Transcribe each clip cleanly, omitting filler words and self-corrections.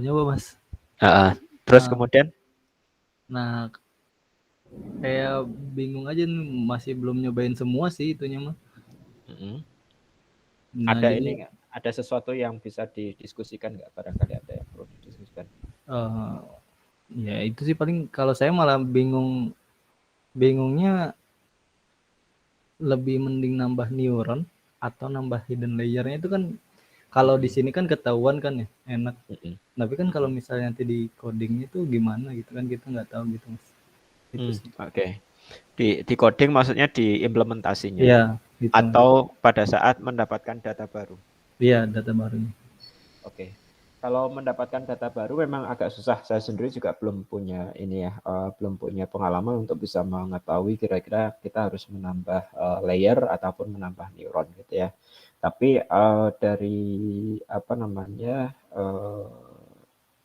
nyoba Mas. Terus Nah, kemudian nah kayak bingung aja nih, masih belum nyobain semua sih itunya mah. mm, Nah ada jadi ini nggak? Ada sesuatu yang bisa didiskusikan nggak? Barangkali ada yang perlu didiskusikan. eh ya itu sih paling kalau saya malah bingungnya lebih mending nambah neuron atau nambah hidden layernya itu kan kalau di Mm-mm, sini kan ketahuan kan ya enak. mm-mm, Tapi kan kalau mm-mm. misalnya nanti di codingnya itu gimana gitu kan kita nggak tahu gitu Mas. Itu sih. Oke. Di coding maksudnya di implementasinya Iya, gitu Mas. atau pada saat mendapatkan data baru. Iya, data barunya. Oke. Kalau mendapatkan data baru memang agak susah. Saya sendiri juga belum punya ini ya, belum punya pengalaman untuk bisa mengetahui kira-kira kita harus menambah layer ataupun menambah neuron gitu ya. Tapi dari apa namanya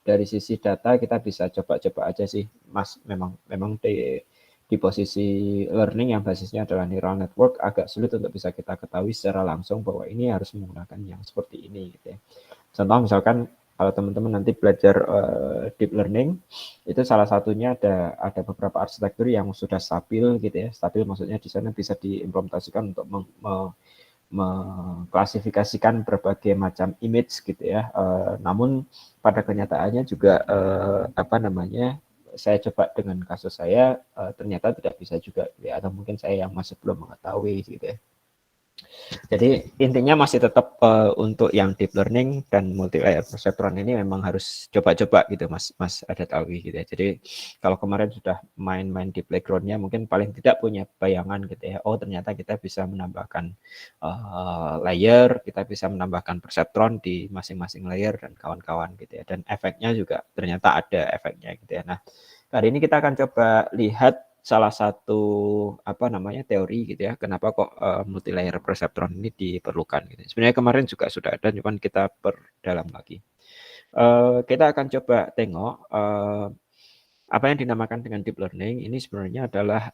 dari sisi data kita bisa coba-coba aja sih, Mas. Memang di posisi learning yang basisnya adalah neural network agak sulit untuk bisa kita ketahui secara langsung bahwa ini harus menggunakan yang seperti ini gitu ya. Contoh misalkan kalau teman-teman nanti belajar deep learning, itu salah satunya ada beberapa arsitektur yang sudah stabil gitu ya. Stabil maksudnya di sana bisa diimplementasikan untuk mengklasifikasikan berbagai macam image gitu ya. Namun pada kenyataannya juga apa namanya, saya coba dengan kasus saya ternyata tidak bisa juga ya, atau mungkin saya yang masih belum mengetahui gitu ya. Jadi intinya masih tetap untuk yang deep learning dan multi layer perceptron ini memang harus coba-coba gitu Mas ada tahu gitu ya. Jadi kalau kemarin sudah main-main di playgroundnya mungkin paling tidak punya bayangan gitu ya. Oh ternyata kita bisa menambahkan layer, kita bisa menambahkan perceptron di masing-masing layer dan kawan-kawan gitu ya. Dan efeknya juga ternyata ada efeknya gitu ya. Nah hari ini kita akan coba lihat salah satu apa namanya teori gitu ya kenapa kok multi layer perceptron ini diperlukan gitu. Sebenarnya kemarin juga sudah ada cuman kita perdalam lagi. Kita akan coba tengok apa yang dinamakan dengan deep learning ini sebenarnya adalah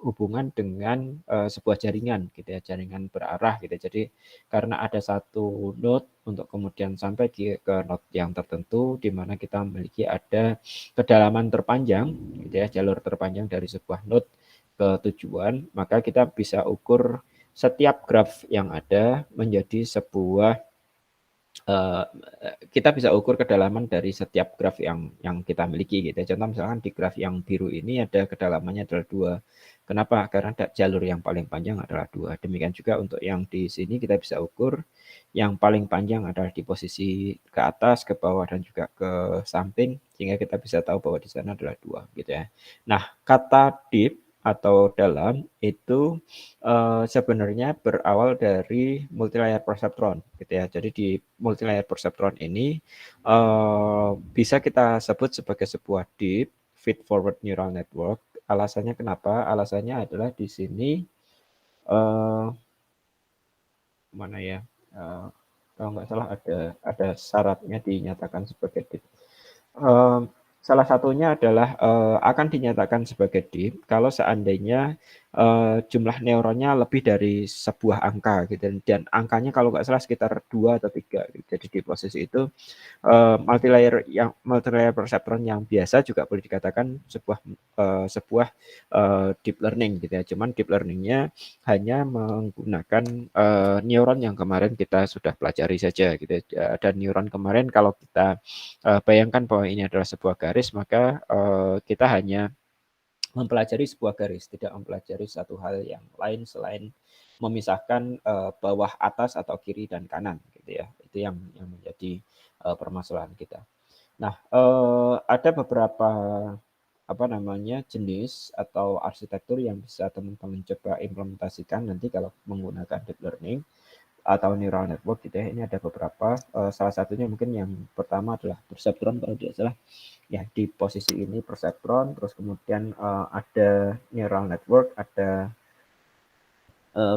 hubungan dengan sebuah jaringan gitu ya, jaringan berarah gitu. Jadi karena ada satu node untuk kemudian sampai ke node yang tertentu di mana kita memiliki ada kedalaman terpanjang gitu ya, jalur terpanjang dari sebuah node ke tujuan, maka kita bisa ukur setiap graf yang ada menjadi sebuah kita bisa ukur kedalaman dari setiap graf yang kita miliki gitu. Contoh misalkan di graf yang biru ini ada kedalamannya adalah 2. Kenapa? Karena jalur yang paling panjang adalah 2. Demikian juga untuk yang di sini kita bisa ukur yang paling panjang adalah di posisi ke atas, ke bawah dan juga ke samping sehingga kita bisa tahu bahwa di sana adalah 2 gitu ya. Nah, kata deep atau dalam itu sebenarnya berawal dari multilayer perceptron gitu ya. Jadi di multilayer perceptron ini bisa kita sebut sebagai sebuah deep feed forward neural network. Alasannya kenapa? Alasannya adalah di sini uh, mana ya? Kalau nggak salah ada syaratnya dinyatakan sebagai deep. Uh, Salah satunya adalah akan dinyatakan sebagai deep kalau seandainya jumlah neuronnya lebih dari sebuah angka gitu dan angkanya kalau nggak salah sekitar 2 atau 3 gitu. Jadi di posisi itu multi layer perceptron yang biasa juga boleh dikatakan sebuah deep learning gitu ya. Cuman deep learningnya hanya menggunakan neuron yang kemarin kita sudah pelajari saja gitu ya. Dan neuron kemarin kalau kita bayangkan bahwa ini adalah sebuah garis maka kita hanya mempelajari sebuah garis, tidak mempelajari satu hal yang lain selain memisahkan bawah atas atau kiri dan kanan gitu ya. Itu yang menjadi permasalahan kita. Nah, ada beberapa apa namanya jenis atau arsitektur yang bisa teman-teman coba implementasikan nanti kalau menggunakan deep learning atau neural network gitu ya. Ini ada beberapa. Salah satunya mungkin yang pertama adalah perceptron kalau tidak salah. Ya di posisi ini perceptron, terus kemudian ada neural network, ada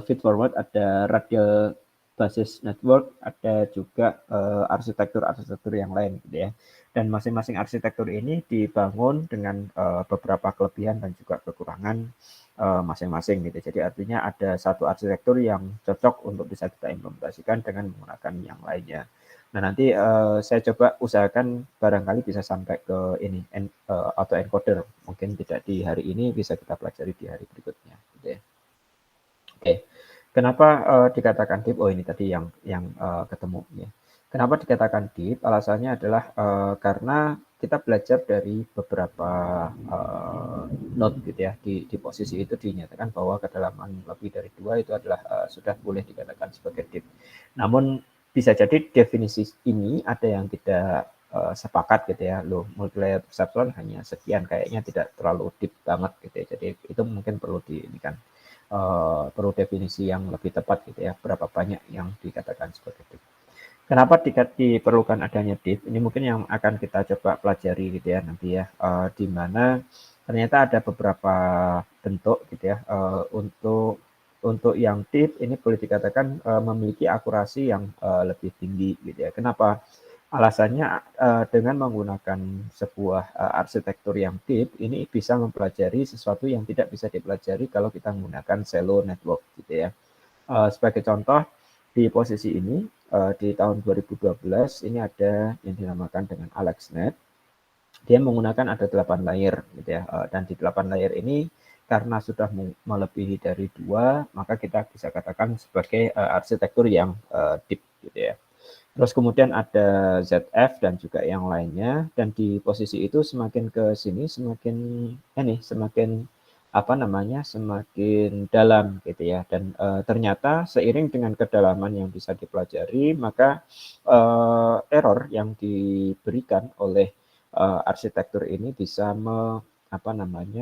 feed forward, ada radial basis network, ada juga arsitektur-arsitektur yang lain gitu ya. Dan masing-masing arsitektur ini dibangun dengan beberapa kelebihan dan juga kekurangan masing-masing gitu. Jadi artinya ada satu arsitektur yang cocok untuk bisa kita implementasikan dengan menggunakan yang lainnya. Nah, nanti saya coba usahakan barangkali bisa sampai ke ini autoencoder. Mungkin tidak di hari ini, bisa kita pelajari di hari berikutnya. Gitu ya. Oke, kenapa dikatakan deep? Oh, ini tadi yang ketemu ya. Kenapa dikatakan deep? Alasannya adalah karena kita belajar dari beberapa note gitu ya. Di posisi itu dinyatakan bahwa kedalaman lebih dari 2 itu adalah sudah boleh dikatakan sebagai deep. Namun bisa jadi definisi ini ada yang tidak sepakat gitu ya. Loh, multilayer perceptron hanya sekian, kayaknya tidak terlalu deep banget gitu ya. Jadi itu mungkin perlu diinikan. Perlu definisi yang lebih tepat gitu ya, berapa banyak yang dikatakan sebagai deep. Kenapa diperlukan adanya deep? Ini mungkin yang akan kita coba pelajari gitu ya nanti ya, di mana ternyata ada beberapa bentuk gitu ya, untuk yang deep ini boleh dikatakan memiliki akurasi yang lebih tinggi gitu ya. Kenapa? Alasannya dengan menggunakan sebuah arsitektur yang deep, ini bisa mempelajari sesuatu yang tidak bisa dipelajari kalau kita menggunakan shallow network gitu ya. Sebagai contoh, di posisi ini di tahun 2012 ini ada yang dinamakan dengan AlexNet. Dia menggunakan ada 8 layer gitu ya. Dan di 8 layer ini karena sudah melebihi dari 2, maka kita bisa katakan sebagai arsitektur yang deep gitu ya. Terus kemudian ada ZF dan juga yang lainnya, dan di posisi itu semakin ke sini semakin semakin dalam gitu ya. Dan ternyata seiring dengan kedalaman yang bisa dipelajari, maka error yang diberikan oleh arsitektur ini bisa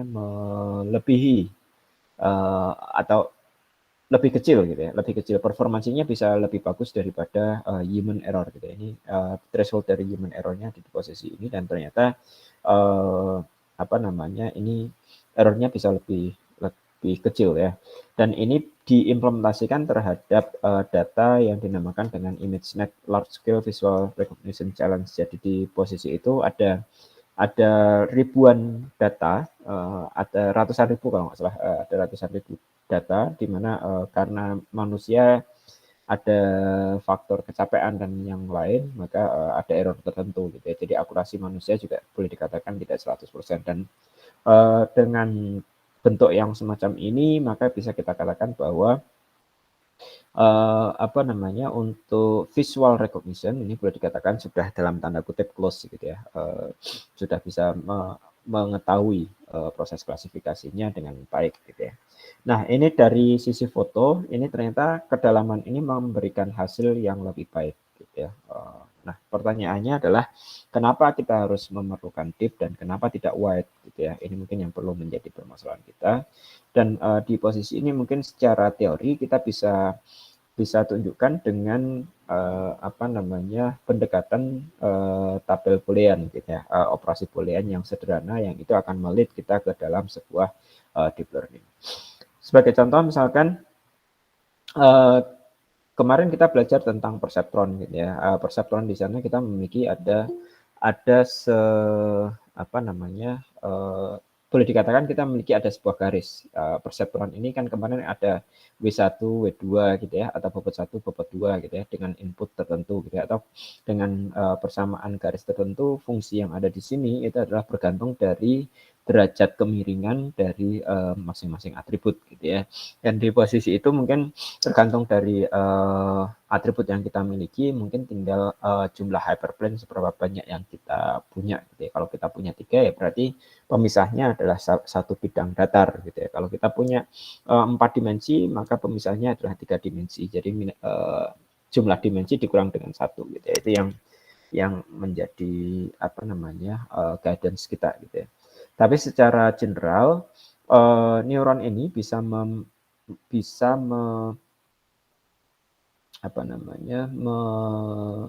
melebihi atau lebih kecil gitu ya, lebih kecil, performansinya bisa lebih bagus daripada human error gitu ya. Ini threshold dari human error-nya di posisi ini, dan ternyata ini error-nya bisa lebih kecil ya. Dan ini diimplementasikan terhadap data yang dinamakan dengan ImageNet Large Scale Visual Recognition Challenge. Jadi di posisi itu ada ribuan data, ada ratusan ribu kalau nggak salah, ada ratusan ribu data, di mana karena manusia ada faktor kecapean dan yang lain, maka ada error tertentu gitu ya. Jadi akurasi manusia juga boleh dikatakan tidak 100%. Dan dengan bentuk yang semacam ini, maka bisa kita katakan bahwa untuk visual recognition ini boleh dikatakan sudah dalam tanda kutip close gitu ya, sudah bisa mengetahui proses klasifikasinya dengan baik gitu ya. Nah, ini dari sisi foto, ini ternyata kedalaman ini memberikan hasil yang lebih baik gitu ya. Nah, pertanyaannya adalah kenapa kita harus memerlukan deep dan kenapa tidak wide gitu ya. Ini mungkin yang perlu menjadi permasalahan kita. Dan di posisi ini mungkin secara teori kita bisa tunjukkan dengan pendekatan tabel boolean gitu ya, operasi boolean yang sederhana yang itu akan melit kita ke dalam sebuah deep learning. Sebagai contoh misalkan kemarin kita belajar tentang perseptron gitu ya. Perseptron di sana kita memiliki ada boleh dikatakan kita memiliki ada sebuah garis. Perseptron ini kan kemarin ada W1, W2 gitu ya, atau bobot 1, bobot 2 gitu ya, dengan input tertentu gitu ya, atau dengan persamaan garis tertentu, fungsi yang ada di sini itu adalah bergantung dari derajat kemiringan dari masing-masing atribut gitu ya. Dan di posisi itu mungkin tergantung dari atribut yang kita miliki, mungkin tinggal jumlah hyperplane seberapa banyak yang kita punya gitu ya. Kalau kita punya 3 ya berarti pemisahnya adalah satu bidang datar gitu ya. Kalau kita punya 4 dimensi, maka pemisahnya adalah 3 dimensi. Jadi jumlah dimensi dikurang dengan 1 gitu ya. Itu yang menjadi guidance kita gitu ya. Tapi secara general neuron ini bisa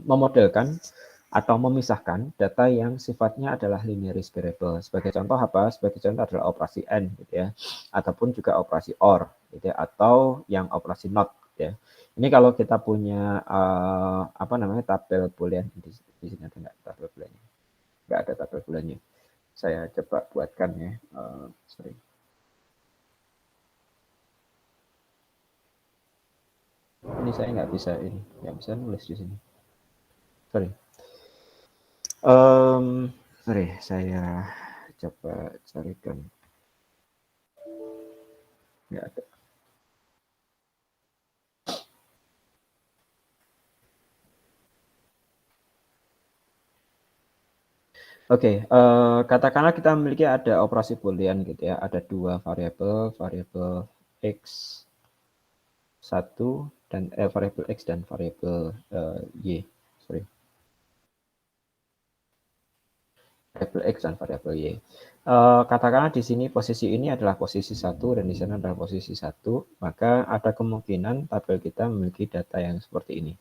memodelkan atau memisahkan data yang sifatnya adalah linearis variable. Sebagai contoh apa? Sebagai contoh adalah operasi AND gitu ya, ataupun juga operasi OR gitu ya, atau yang operasi NOT gitu ya. Ini kalau kita punya tabel boolean di sini ada nggak tabel booleannya? Nggak ada tabel booleannya. Saya coba buatkan ya. Sorry. Ini saya nggak bisa nulis di sini. Sorry. Sorry, saya coba carikan. Nggak ada. Oke, katakanlah kita memiliki ada operasi boolean gitu ya, ada dua variabel, variabel x1 dan variabel x dan variabel y. Sorry. Variabel x dan variabel y. Katakanlah di sini posisi ini adalah posisi 1 dan di sana adalah posisi 1, maka ada kemungkinan tabel kita memiliki data yang seperti ini.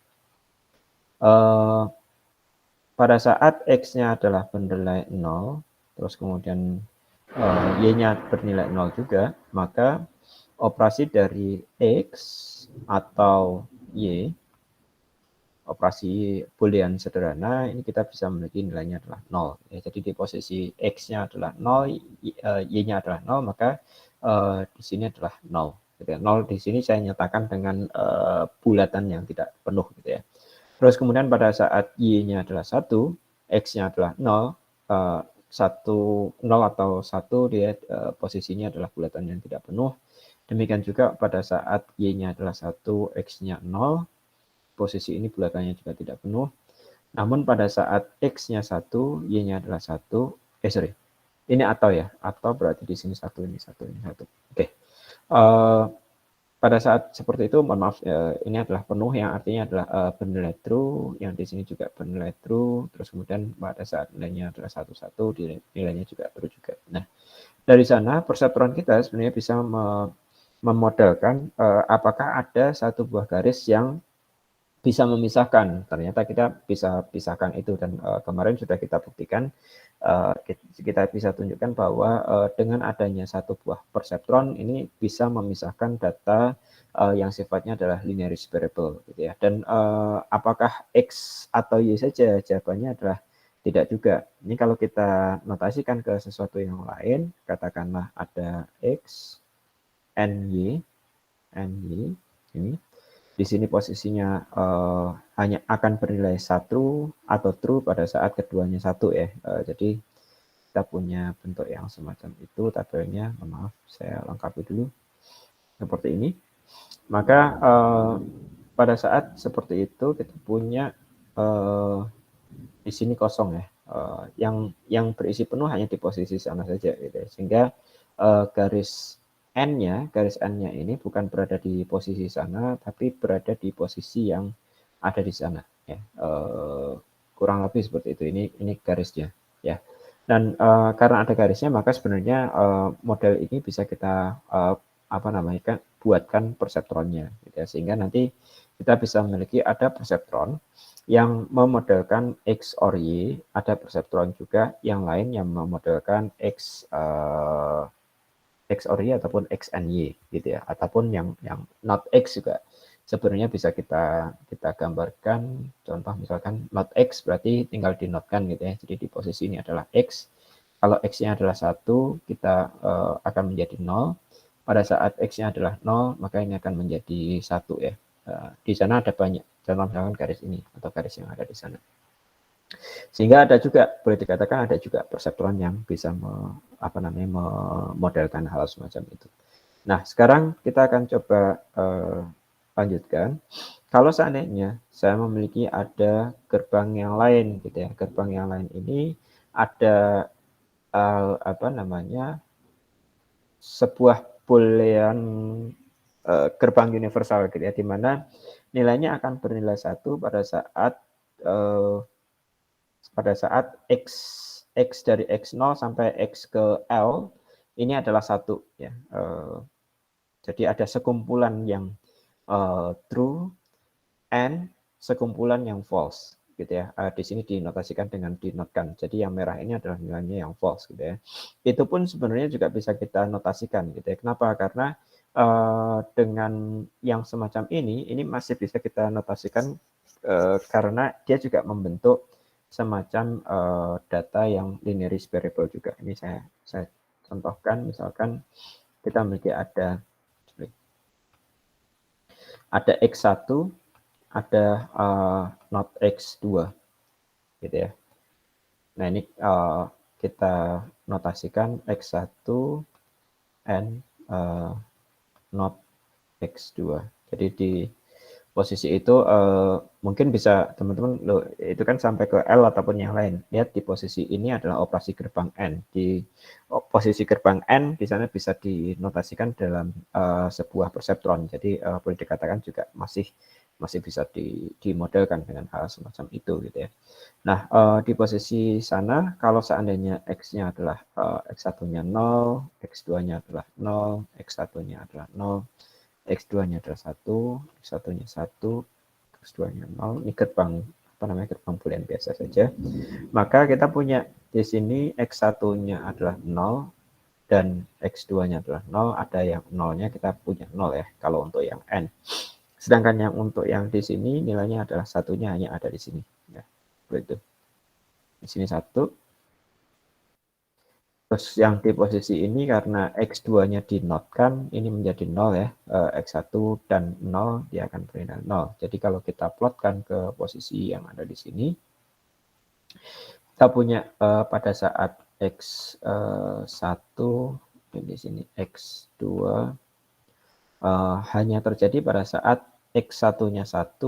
Pada saat x-nya adalah bernilai 0, terus kemudian y-nya bernilai 0 juga, maka operasi dari x atau y, operasi boolean sederhana, ini kita bisa memiliki nilainya adalah 0. Ya, jadi di posisi x-nya adalah 0, y-nya adalah 0, maka di sini adalah 0. Gitu ya. 0 di sini saya nyatakan dengan bulatan yang tidak penuh. Gitu ya. Terus kemudian pada saat y-nya adalah 1, x-nya adalah 0, 0 atau 1 dia posisinya adalah bulatan yang tidak penuh. Demikian juga pada saat y-nya adalah 1, x-nya 0, posisi ini bulatannya juga tidak penuh. Namun pada saat x-nya 1, y-nya adalah 1, sorry, ini atau ya, atau berarti di sini 1, ini 1, ini 1. Oke. Pada saat seperti itu, mohon maaf, ini adalah penuh yang artinya adalah bernilai true, yang di sini juga bernilai true, terus kemudian pada saat nilainya adalah 1, nilainya juga true juga. Nah, dari sana perseptron kita sebenarnya bisa memodelkan apakah ada satu buah garis yang bisa memisahkan. Ternyata kita bisa pisahkan itu dan kemarin sudah kita buktikan, kita bisa tunjukkan bahwa dengan adanya satu buah perseptron ini bisa memisahkan data yang sifatnya adalah linearis variable gitu ya. Dan apakah x atau y saja? Jawabannya adalah tidak juga. Ini kalau kita notasikan ke sesuatu yang lain, katakanlah ada x, ny, ini. Di sini posisinya hanya akan bernilai 1 atau true pada saat keduanya 1 ya. Jadi kita punya bentuk yang semacam itu tabelnya. Maaf, saya lengkapi dulu. Seperti ini. Maka pada saat seperti itu kita punya di sini kosong ya. Yang berisi penuh hanya di posisi sana saja gitu ya. Sehingga garis N-nya ini bukan berada di posisi sana, tapi berada di posisi yang ada di sana. Ya. Kurang lebih seperti itu. Ini garisnya. Ya. Dan karena ada garisnya, maka sebenarnya model ini bisa kita buatkan perseptronnya. Gitu ya. Sehingga nanti kita bisa memiliki ada perseptron yang memodelkan X or Y, ada perseptron juga yang lain yang memodelkan X or Y ataupun X and Y gitu ya, ataupun yang not X juga sebenarnya bisa kita gambarkan. Contoh misalkan not X berarti tinggal dinotkan gitu ya. Jadi di posisi ini adalah X. Kalau X-nya adalah 1, kita akan menjadi 0. Pada saat X-nya adalah 0, maka ini akan menjadi 1 ya. Di sana ada banyak. Contoh misalkan garis ini atau garis yang ada di sana. Sehingga ada juga, boleh dikatakan ada juga perseptron yang bisa memodelkan hal semacam itu. Nah, sekarang kita akan coba lanjutkan. Kalau seandainya saya memiliki ada gerbang yang lain, gitu ya. Gerbang yang lain ini ada sebuah boolean gerbang universal, gitu ya, di mana nilainya akan bernilai 1 pada saat x dari x0 sampai x ke L ini adalah 1 ya. Jadi ada sekumpulan yang true and sekumpulan yang false gitu ya. Di sini dinotasikan dengan dinotkan. Jadi yang merah ini adalah nilainya yang false gitu ya. Itu pun sebenarnya juga bisa kita notasikan gitu ya. Kenapa? Karena dengan yang semacam ini masih bisa kita notasikan karena dia juga membentuk semacam data yang linearis variable juga. Ini saya contohkan, misalkan kita memiliki ada x1, ada not x2. gitu ya. Nah ini kita notasikan X1 and not X2. Jadi di posisi itu mungkin bisa teman-teman loh, itu kan sampai ke L ataupun yang lain. Lihat di posisi ini adalah operasi gerbang N. Di posisi gerbang N di sana bisa dinotasikan dalam sebuah perseptron. Jadi boleh dikatakan juga masih bisa dimodelkan dengan hal semacam itu gitu ya. Nah, di posisi sana kalau seandainya X-nya adalah X1-nya 0, X2-nya adalah 0, X1-nya adalah 0, X2-nya adalah 1, X1-nya 1, X2-nya 0. Ini gerbang gerbang boolean biasa saja. Maka kita punya di sini X1-nya adalah 0 dan X2-nya adalah 0. Ada yang 0-nya kita punya 0 ya kalau untuk yang N. Sedangkan yang untuk yang di sini nilainya adalah satunya hanya ada di sini ya. Begitu. Di sini 1. Terus yang di posisi ini karena X2-nya dinotkan, ini menjadi 0 ya, X1 dan 0, dia akan bernilai 0. Jadi kalau kita plotkan ke posisi yang ada di sini, kita punya pada saat X1, di sini X2, hanya terjadi pada saat X1-nya 1,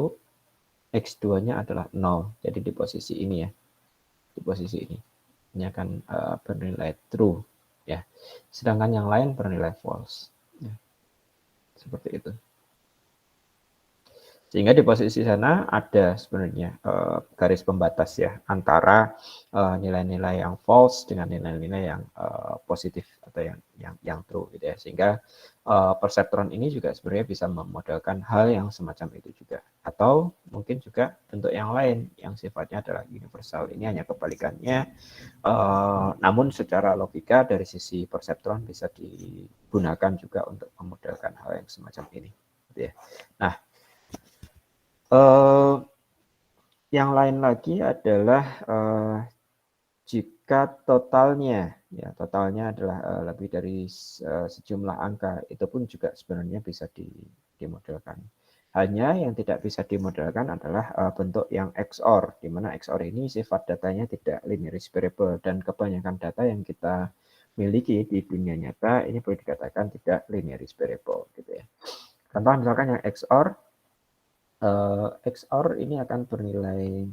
X2-nya adalah 0. Jadi di posisi ini ya, di posisi ini. Ini akan bernilai true ya. Sedangkan yang lain bernilai false ya. Seperti itu. Sehingga di posisi sana ada sebenarnya garis pembatas ya antara nilai-nilai yang false dengan nilai-nilai yang positif atau yang true gitu ya. Sehingga perseptron ini juga sebenarnya bisa memodelkan hal yang semacam itu juga. Atau mungkin juga bentuk yang lain yang sifatnya adalah universal. Ini hanya kebalikannya. Namun secara logika dari sisi perseptron bisa digunakan juga untuk memodelkan hal yang semacam ini gitu ya. Nah, yang lain lagi adalah jika totalnya adalah lebih dari sejumlah angka, itu pun juga sebenarnya bisa dimodelkan. Hanya yang tidak bisa dimodelkan adalah bentuk yang XOR, di mana XOR ini sifat datanya tidak linearis variable, dan kebanyakan data yang kita miliki di dunia nyata ini boleh dikatakan tidak linearis variable gitu ya. Contoh misalkan yang XOR, XOR ini akan bernilai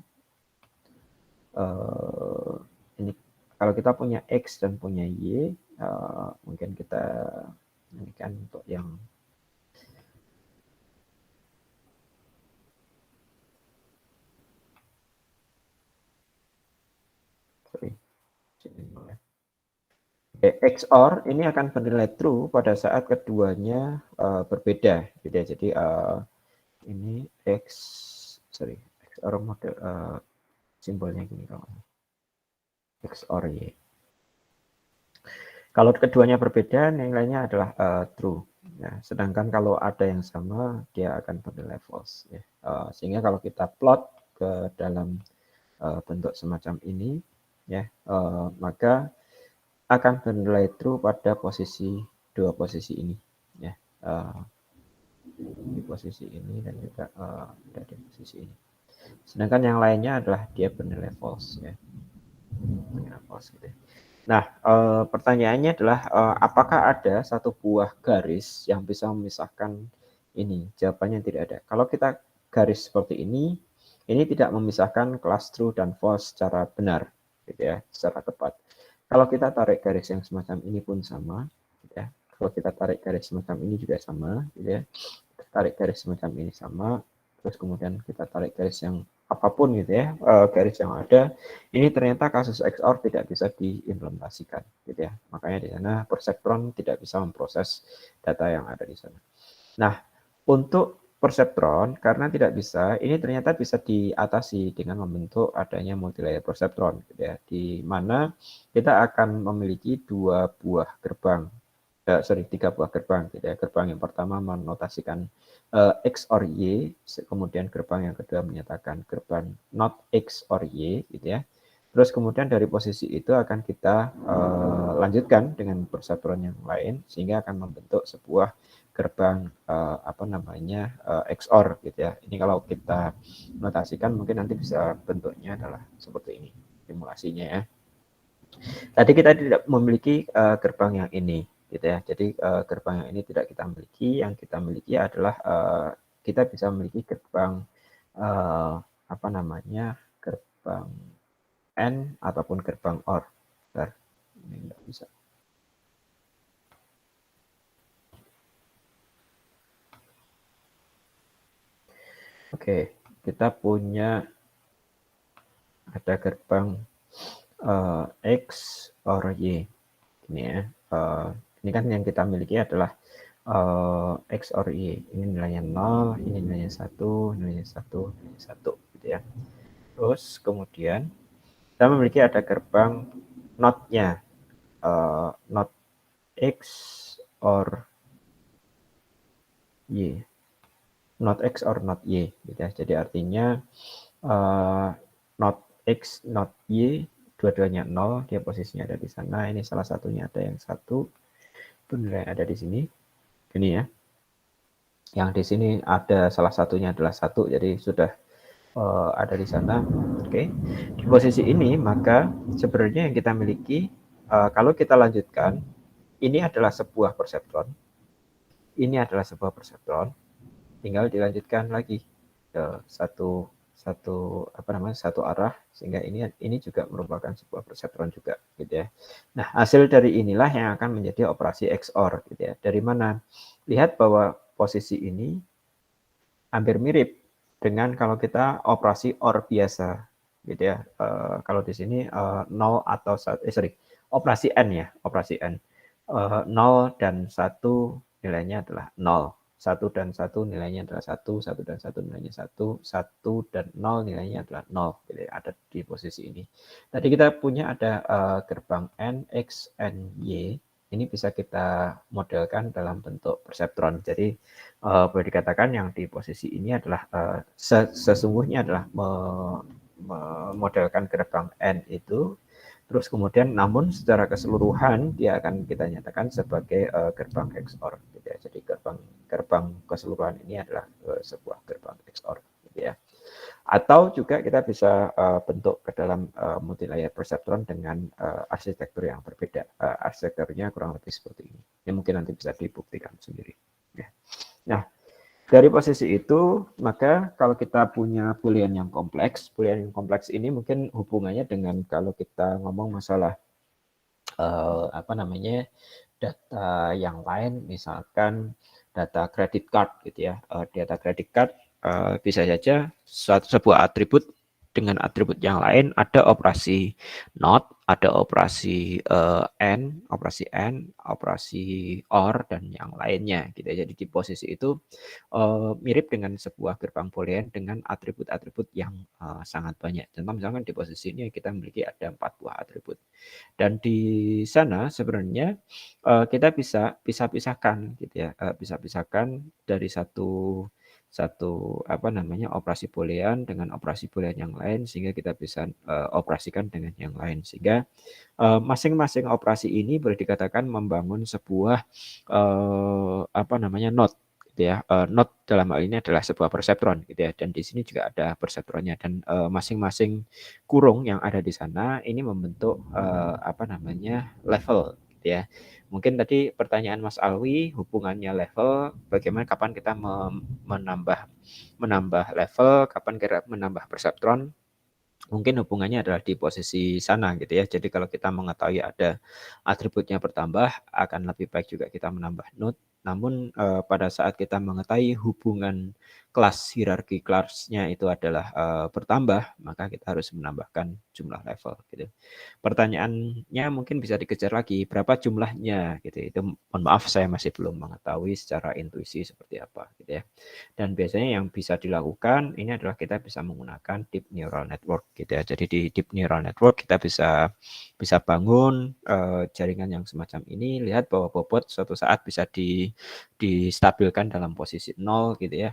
ini kalau kita punya X dan punya Y, mungkin kita ini kan untuk yang XOR ini akan bernilai true pada saat keduanya berbeda gitu ya. Jadi ini XOR model simbolnya gini kalau XOR Y. Kalau keduanya berbeda, nilainya adalah true. Ya, sedangkan kalau ada yang sama, dia akan bernilai false. Ya. Sehingga kalau kita plot ke dalam bentuk semacam ini, ya, maka akan bernilai true pada dua posisi ini. Ya. Di posisi ini dan juga ada di posisi ini. Sedangkan yang lainnya adalah dia bernilai false. Ya. Bernilai false gitu ya. Nah, pertanyaannya adalah apakah ada satu buah garis yang bisa memisahkan ini? Jawabannya tidak ada. Kalau kita garis seperti ini tidak memisahkan kelas true dan false secara benar, gitu ya, secara tepat. Kalau kita tarik garis yang semacam ini pun sama, gitu ya. Kalau kita tarik garis semacam ini juga sama, gitu ya. Tarik garis semacam ini sama, terus kemudian kita tarik garis yang apapun gitu ya, garis yang ada, ini ternyata kasus XOR tidak bisa diimplementasikan gitu ya. Makanya di sana perseptron tidak bisa memproses data yang ada di sana. Nah, untuk perseptron karena tidak bisa, ini ternyata bisa diatasi dengan membentuk adanya multilayer perseptron gitu ya, di mana kita akan memiliki tiga buah gerbang gitu ya. Gerbang yang pertama menotasikan X or Y, kemudian gerbang yang kedua menyatakan gerbang not X or Y gitu ya. Terus kemudian dari posisi itu akan kita lanjutkan dengan perseptron yang lain sehingga akan membentuk sebuah gerbang XOR gitu ya. Ini kalau kita notasikan mungkin nanti bisa bentuknya adalah seperti ini simulasinya ya. Tadi kita tidak memiliki gerbang yang ini gitu ya. Jadi gerbang yang ini tidak kita miliki. Yang kita miliki adalah kita bisa memiliki gerbang gerbang AND ataupun gerbang OR. Bentar, ini nggak bisa. Oke, kita punya ada gerbang X OR Y. Ini ya. Ini kan yang kita miliki adalah X OR Y. Ini nilainya 0, ini nilainya 1, nilainya 1, nilainya 1 gitu ya. Terus kemudian kita memiliki ada gerbang not-nya. Not X or Y. Not X or not Y gitu ya. Jadi artinya not X, not Y, dua-duanya 0, dia posisinya ada di sana. Ini salah satunya ada yang 1, itu nilai ada di sini. Ini ya. Yang di sini ada salah satunya adalah 1, jadi sudah ada di sana. Oke. Di posisi ini maka sebenarnya yang kita miliki kalau kita lanjutkan, ini adalah sebuah perseptron. Ini adalah sebuah perseptron. Tinggal dilanjutkan lagi ke satu arah, sehingga ini juga merupakan sebuah perseptron juga gitu ya. Nah, hasil dari inilah yang akan menjadi operasi XOR gitu ya. Dari mana? Lihat bahwa posisi ini hampir mirip dengan kalau kita operasi OR biasa gitu ya. Kalau di sini 0 atau operasi N ya, operasi N. 0 dan 1 nilainya adalah 0. 1 dan 1 nilainya adalah 1, 1 dan 1 nilainya 1, 1 dan 0 nilainya adalah 0. Gitu ya, ada di posisi ini. Tadi kita punya ada gerbang N, X, N, Y. Ini bisa kita modelkan dalam bentuk perseptron. Jadi boleh dikatakan yang di posisi ini adalah sesungguhnya adalah memodelkan gerbang N itu, terus kemudian namun secara keseluruhan dia akan kita nyatakan sebagai gerbang XOR gitu ya. Jadi gerbang keseluruhan ini adalah sebuah gerbang XOR gitu ya. Atau juga kita bisa bentuk ke dalam multi layer perseptron dengan arsitektur yang berbeda. Arsitekturnya kurang lebih seperti ini. Ini mungkin nanti bisa dibuktikan sendiri. Ya. Nah, dari posisi itu, maka kalau kita punya boolean yang kompleks ini mungkin hubungannya dengan kalau kita ngomong masalah data yang lain, misalkan data credit card gitu ya. Data credit card bisa saja sebuah atribut dengan atribut yang lain, ada operasi not, ada operasi operasi OR dan yang lainnya gitu. Jadi di posisi itu mirip dengan sebuah gerbang boolean dengan atribut-atribut yang sangat banyak. Contoh misalkan di posisi ini kita memiliki ada 4 buah atribut. Dan di sana sebenarnya kita bisa pisahkan gitu ya, bisa pisahkan dari satu operasi boolean dengan operasi boolean yang lain, sehingga kita bisa operasikan dengan yang lain, sehingga masing-masing operasi ini boleh dikatakan membangun sebuah node gitu ya. Node dalam hal ini adalah sebuah perseptron gitu ya, dan di sini juga ada perseptronnya, dan masing-masing kurung yang ada di sana ini membentuk level gitu ya. Mungkin tadi pertanyaan Mas Alwi, hubungannya level, bagaimana kapan kita menambah level, kapan kita menambah perseptron, mungkin hubungannya adalah di posisi sana gitu ya. Jadi kalau kita mengetahui ada atributnya bertambah, akan lebih baik juga kita menambah node. Namun pada saat kita mengetahui hubungan kelas, hierarki kelasnya itu adalah bertambah, maka kita harus menambahkan jumlah level gitu. Pertanyaannya mungkin bisa dikejar lagi, berapa jumlahnya gitu. Itu mohon maaf saya masih belum mengetahui secara intuisi seperti apa gitu ya. Dan biasanya yang bisa dilakukan ini adalah kita bisa menggunakan deep neural network gitu ya. Jadi di deep neural network kita bisa bangun jaringan yang semacam ini, lihat bahwa bobot suatu saat bisa distabilkan dalam posisi 0 gitu ya.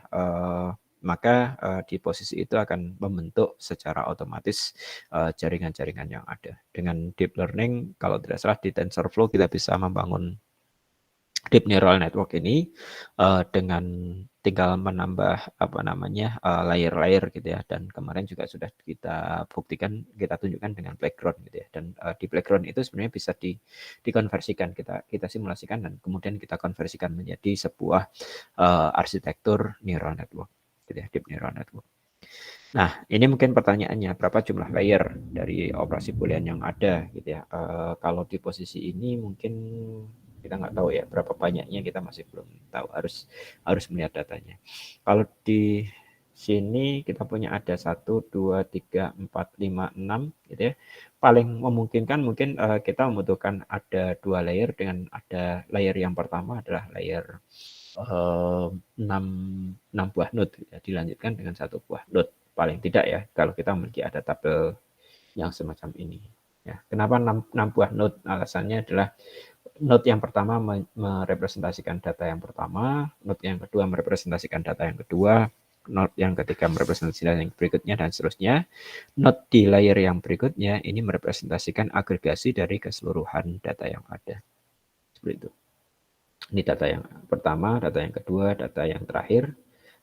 Maka di posisi itu akan membentuk secara otomatis jaringan-jaringan yang ada. Dengan deep learning, kalau tidak salah di TensorFlow kita bisa membangun deep neural network ini dengan tinggal menambah apa namanya layer-layer gitu ya, dan kemarin juga sudah kita buktikan, kita tunjukkan dengan background gitu ya, dan di background itu sebenarnya bisa dikonversikan, kita simulasikan dan kemudian kita konversikan menjadi sebuah arsitektur neural network gitu ya, deep neural network. Nah, ini mungkin pertanyaannya, berapa jumlah layer dari operasi boolean yang ada gitu ya. Kalau di posisi ini mungkin kita nggak tahu ya berapa banyaknya, kita masih belum tahu, harus melihat datanya. Kalau di sini kita punya ada 1, 2, 3, 4, 5, 6 gitu ya. Paling memungkinkan mungkin kita membutuhkan ada 2 layer, dengan ada layer yang pertama adalah layer 6 buah node ya, dilanjutkan dengan 1 buah node paling tidak ya, kalau kita memiliki ada tabel yang semacam ini ya. Kenapa 6 buah node? Alasannya adalah node yang pertama merepresentasikan data yang pertama, node yang kedua merepresentasikan data yang kedua, node yang ketiga merepresentasikan data yang berikutnya, dan seterusnya. Node di layer yang berikutnya ini merepresentasikan agregasi dari keseluruhan data yang ada, seperti itu. Ini data yang pertama, data yang kedua, data yang terakhir,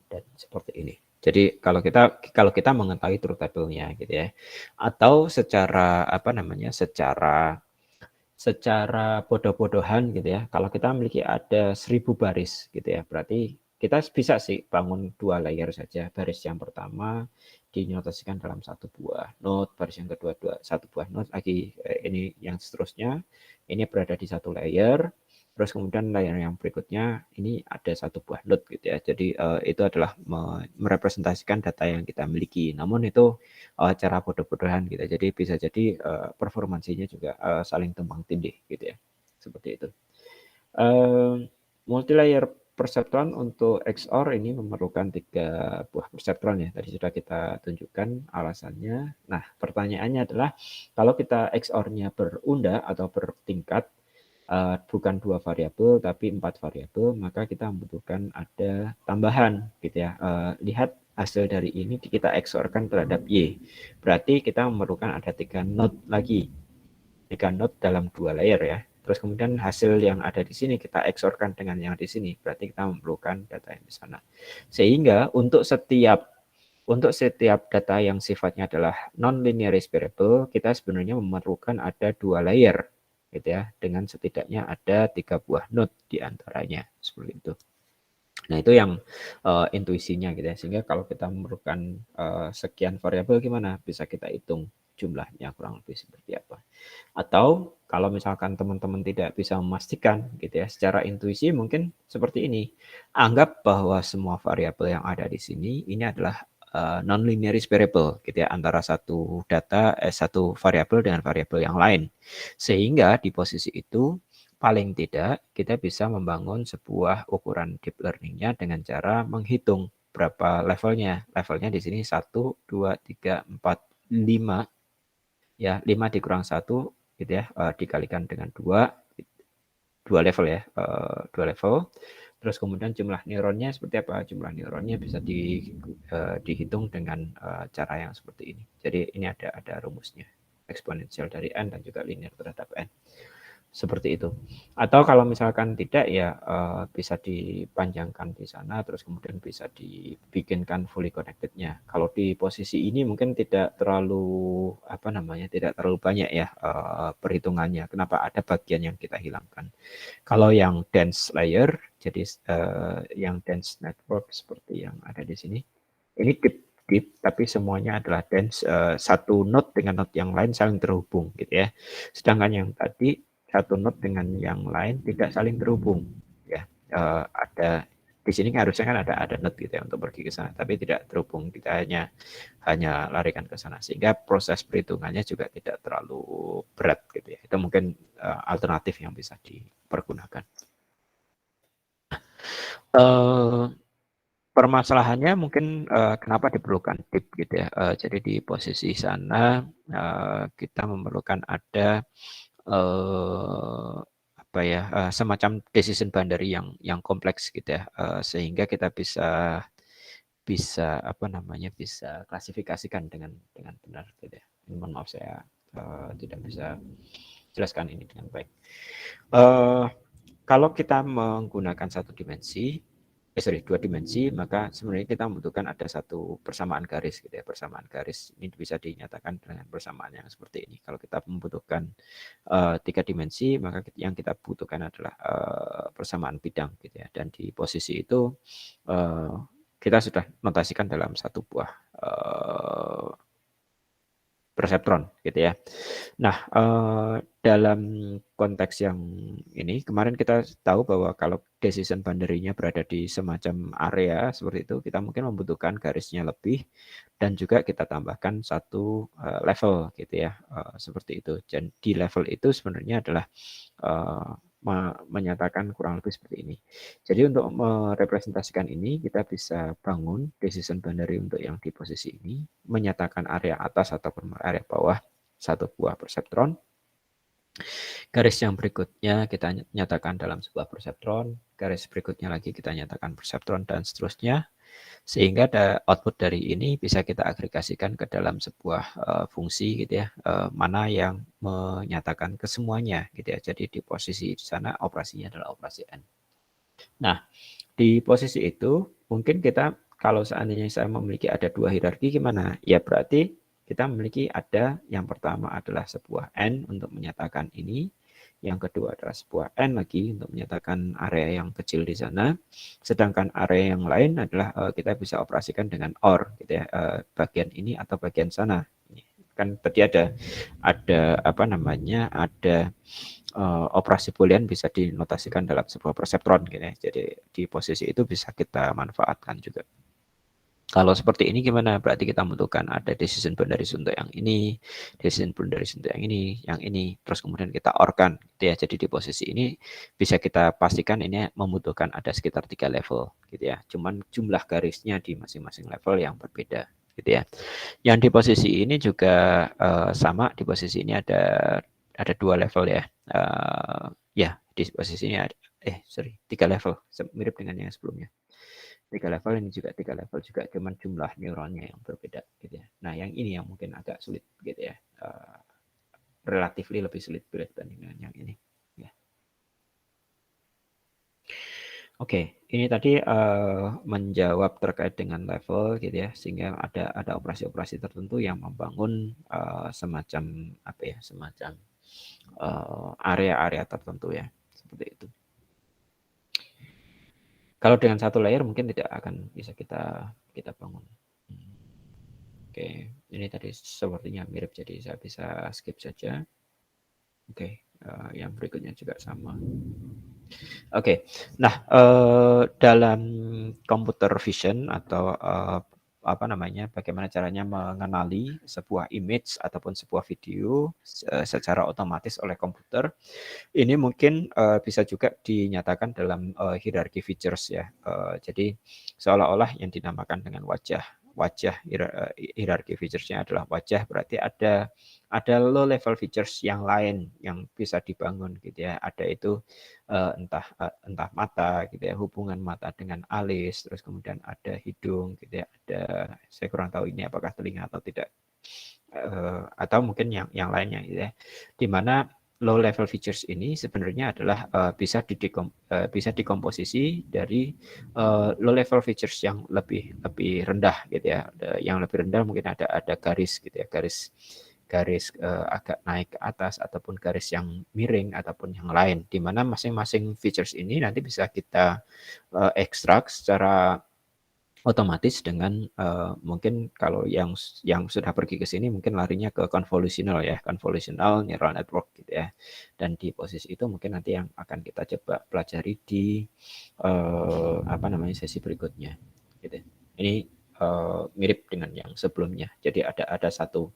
dan seperti ini. Jadi kalau kita mengetahui truth table-nya gitu ya, atau secara apa namanya, secara bodoh-bodohan gitu ya, kalau kita memiliki ada 1000 baris gitu ya, berarti kita bisa sih bangun 2 layer saja. Baris yang pertama dinotasikan dalam 1 buah node, baris yang kedua 1 buah node lagi, ini yang seterusnya ini berada di 1 layer. Terus kemudian layer yang berikutnya ini ada 1 buah node gitu ya. Jadi itu adalah merepresentasikan data yang kita miliki. Namun itu cara bodoh-bodohan gitu. Jadi bisa jadi performansinya juga saling tumpang tindih gitu ya. Seperti itu. Multi-layer perseptron untuk XOR ini memerlukan 3 buah perseptron ya. Tadi sudah kita tunjukkan alasannya. Nah, pertanyaannya adalah kalau kita XOR-nya berunda atau bertingkat, bukan 2 variabel tapi 4 variabel, maka kita membutuhkan ada tambahan gitu ya. Lihat hasil dari ini kita XOR-kan terhadap Y. Berarti kita memerlukan ada 3 node lagi. 3 node dalam 2 layer ya. Terus kemudian hasil yang ada di sini kita XOR-kan dengan yang di sini. Berarti kita memerlukan data yang di sana. Sehingga untuk setiap data yang sifatnya adalah non-linear variable, kita sebenarnya memerlukan ada 2 layer gitu ya, dengan setidaknya ada 3 buah node di antaranya, seperti itu. Nah, itu yang intuisinya gitu ya. Sehingga kalau kita memerlukan sekian variabel, gimana? Bisa kita hitung jumlahnya kurang lebih seperti apa. Atau kalau misalkan teman-teman tidak bisa memastikan gitu ya, secara intuisi mungkin seperti ini. Anggap bahwa semua variabel yang ada di sini ini adalah non-linear variable gitu ya, antara satu variabel dengan variabel yang lain. Sehingga di posisi itu paling tidak kita bisa membangun sebuah ukuran deep learning-nya dengan cara menghitung berapa levelnya. Levelnya di sini 1, 2, 3, 4, 5 ya, 5 dikurang 1 gitu ya, dikalikan dengan 2 level ya, 2 level. Terus kemudian jumlah neuronnya seperti apa? Jumlah neuronnya bisa dihitung dengan cara yang seperti ini. Jadi ini ada rumusnya, eksponensial dari n dan juga linear terhadap n. Seperti itu. Atau kalau misalkan tidak ya bisa dipanjangkan di sana, terus kemudian bisa dibikinkan fully connected-nya. Kalau di posisi ini mungkin tidak terlalu tidak terlalu banyak ya perhitungannya. Kenapa? Ada bagian yang kita hilangkan. Kalau yang dense layer, jadi yang dense network seperti yang ada di sini, ini deep tapi semuanya adalah dense, satu node dengan node yang lain saling terhubung gitu ya. Sedangkan yang tadi satu node dengan yang lain tidak saling terhubung ya. Ada di sini harusnya kan ada node gitu ya untuk pergi ke sana, tapi tidak terhubung. Kita hanya larikan ke sana, sehingga proses perhitungannya juga tidak terlalu berat gitu ya. Itu mungkin alternatif yang bisa dipergunakan. Permasalahannya mungkin kenapa diperlukan deep gitu ya. Jadi di posisi sana kita memerlukan ada semacam decision boundary yang kompleks gitu ya, sehingga kita bisa bisa klasifikasikan dengan benar gitu ya. Mohon maaf saya tidak bisa jelaskan ini dengan baik. kalau kita menggunakan dua dimensi, maka sebenarnya kita membutuhkan ada satu persamaan garis gitu ya. Persamaan garis ini bisa dinyatakan dengan persamaan yang seperti ini. Kalau kita membutuhkan 3 dimensi, maka yang kita butuhkan adalah persamaan bidang gitu ya. Dan di posisi itu kita sudah notasikan dalam satu buah perseptron gitu ya. Nah, dalam konteks yang ini kemarin kita tahu bahwa kalau decision boundary-nya berada di semacam area seperti itu, kita mungkin membutuhkan garisnya lebih dan juga kita tambahkan satu level gitu ya, seperti itu. Dan di level itu sebenarnya adalah menyatakan kurang lebih seperti ini. Jadi untuk merepresentasikan ini, kita bisa bangun decision boundary untuk yang di posisi ini, menyatakan area atas ataupun area bawah satu buah perseptron. Garis yang berikutnya kita nyatakan dalam sebuah perseptron, garis berikutnya lagi kita nyatakan perseptron, dan seterusnya. Sehingga output dari ini bisa kita agregasikan ke dalam sebuah fungsi gitu ya, mana yang menyatakan kesemuanya gitu ya. Jadi di posisi di sana operasinya adalah operasi N. Nah, di posisi itu mungkin kita kalau seandainya saya memiliki ada 2 hierarki gimana? Ya berarti kita memiliki ada yang pertama adalah sebuah N untuk menyatakan ini, yang kedua adalah sebuah N lagi untuk menyatakan area yang kecil di sana. Sedangkan area yang lain adalah kita bisa operasikan dengan OR gitu ya, bagian ini atau bagian sana. Kan tadi ada apa namanya? Ada operasi boolean bisa dinotasikan dalam sebuah perseptron gitu ya. Jadi di posisi itu bisa kita manfaatkan juga. Kalau seperti ini gimana? Berarti kita membutuhkan ada decision boundaries untuk yang ini, decision boundaries untuk yang ini, terus kemudian kita OR-kan gitu ya. Jadi di posisi ini bisa kita pastikan ini membutuhkan ada sekitar 3 level gitu ya. Cuman jumlah garisnya di masing-masing level yang berbeda gitu ya. Yang di posisi ini juga sama, di posisi ini ada 2 level ya. Ya, di posisi ini ada 3 level, mirip dengan yang sebelumnya. 3 level, ini juga 3 level juga, cuman jumlah neuronnya yang berbeda gitu ya. Nah, yang ini yang mungkin agak sulit gitu ya. Relatively lebih sulit dibandingkan yang ini. Ya. Oke, ini tadi menjawab terkait dengan level gitu ya, sehingga ada operasi-operasi tertentu yang membangun semacam apa ya, semacam area-area tertentu ya, seperti itu. Kalau dengan satu layer mungkin tidak akan bisa kita bangun. Oke, ini tadi sepertinya mirip, jadi saya bisa skip saja. Oke, yang berikutnya juga sama. Oke, nah dalam computer vision atau apa namanya, bagaimana caranya mengenali sebuah image ataupun sebuah video secara otomatis oleh komputer. Ini mungkin bisa juga dinyatakan dalam hierarchy features ya. Jadi seolah-olah yang dinamakan dengan wajah hierarchy features-nya adalah wajah, berarti ada low level features yang lain yang bisa dibangun gitu ya. Ada itu entah mata gitu ya, hubungan mata dengan alis, terus kemudian ada hidung gitu ya, ada, saya kurang tahu ini apakah telinga atau tidak, atau mungkin yang lainnya gitu ya, di mana low level features ini sebenarnya adalah bisa dikomposisi dari low level features yang lebih rendah gitu ya. Yang lebih rendah mungkin ada garis gitu ya, garis agak naik ke atas ataupun garis yang miring ataupun yang lain, di mana masing-masing features ini nanti bisa kita ekstrak secara otomatis dengan mungkin kalau yang sudah pergi ke sini mungkin larinya ke convolutional ya, convolutional neural network gitu ya. Dan di posisi itu mungkin nanti yang akan kita coba pelajari di apa namanya, sesi berikutnya gitu. Ini mirip dengan yang sebelumnya. Jadi ada satu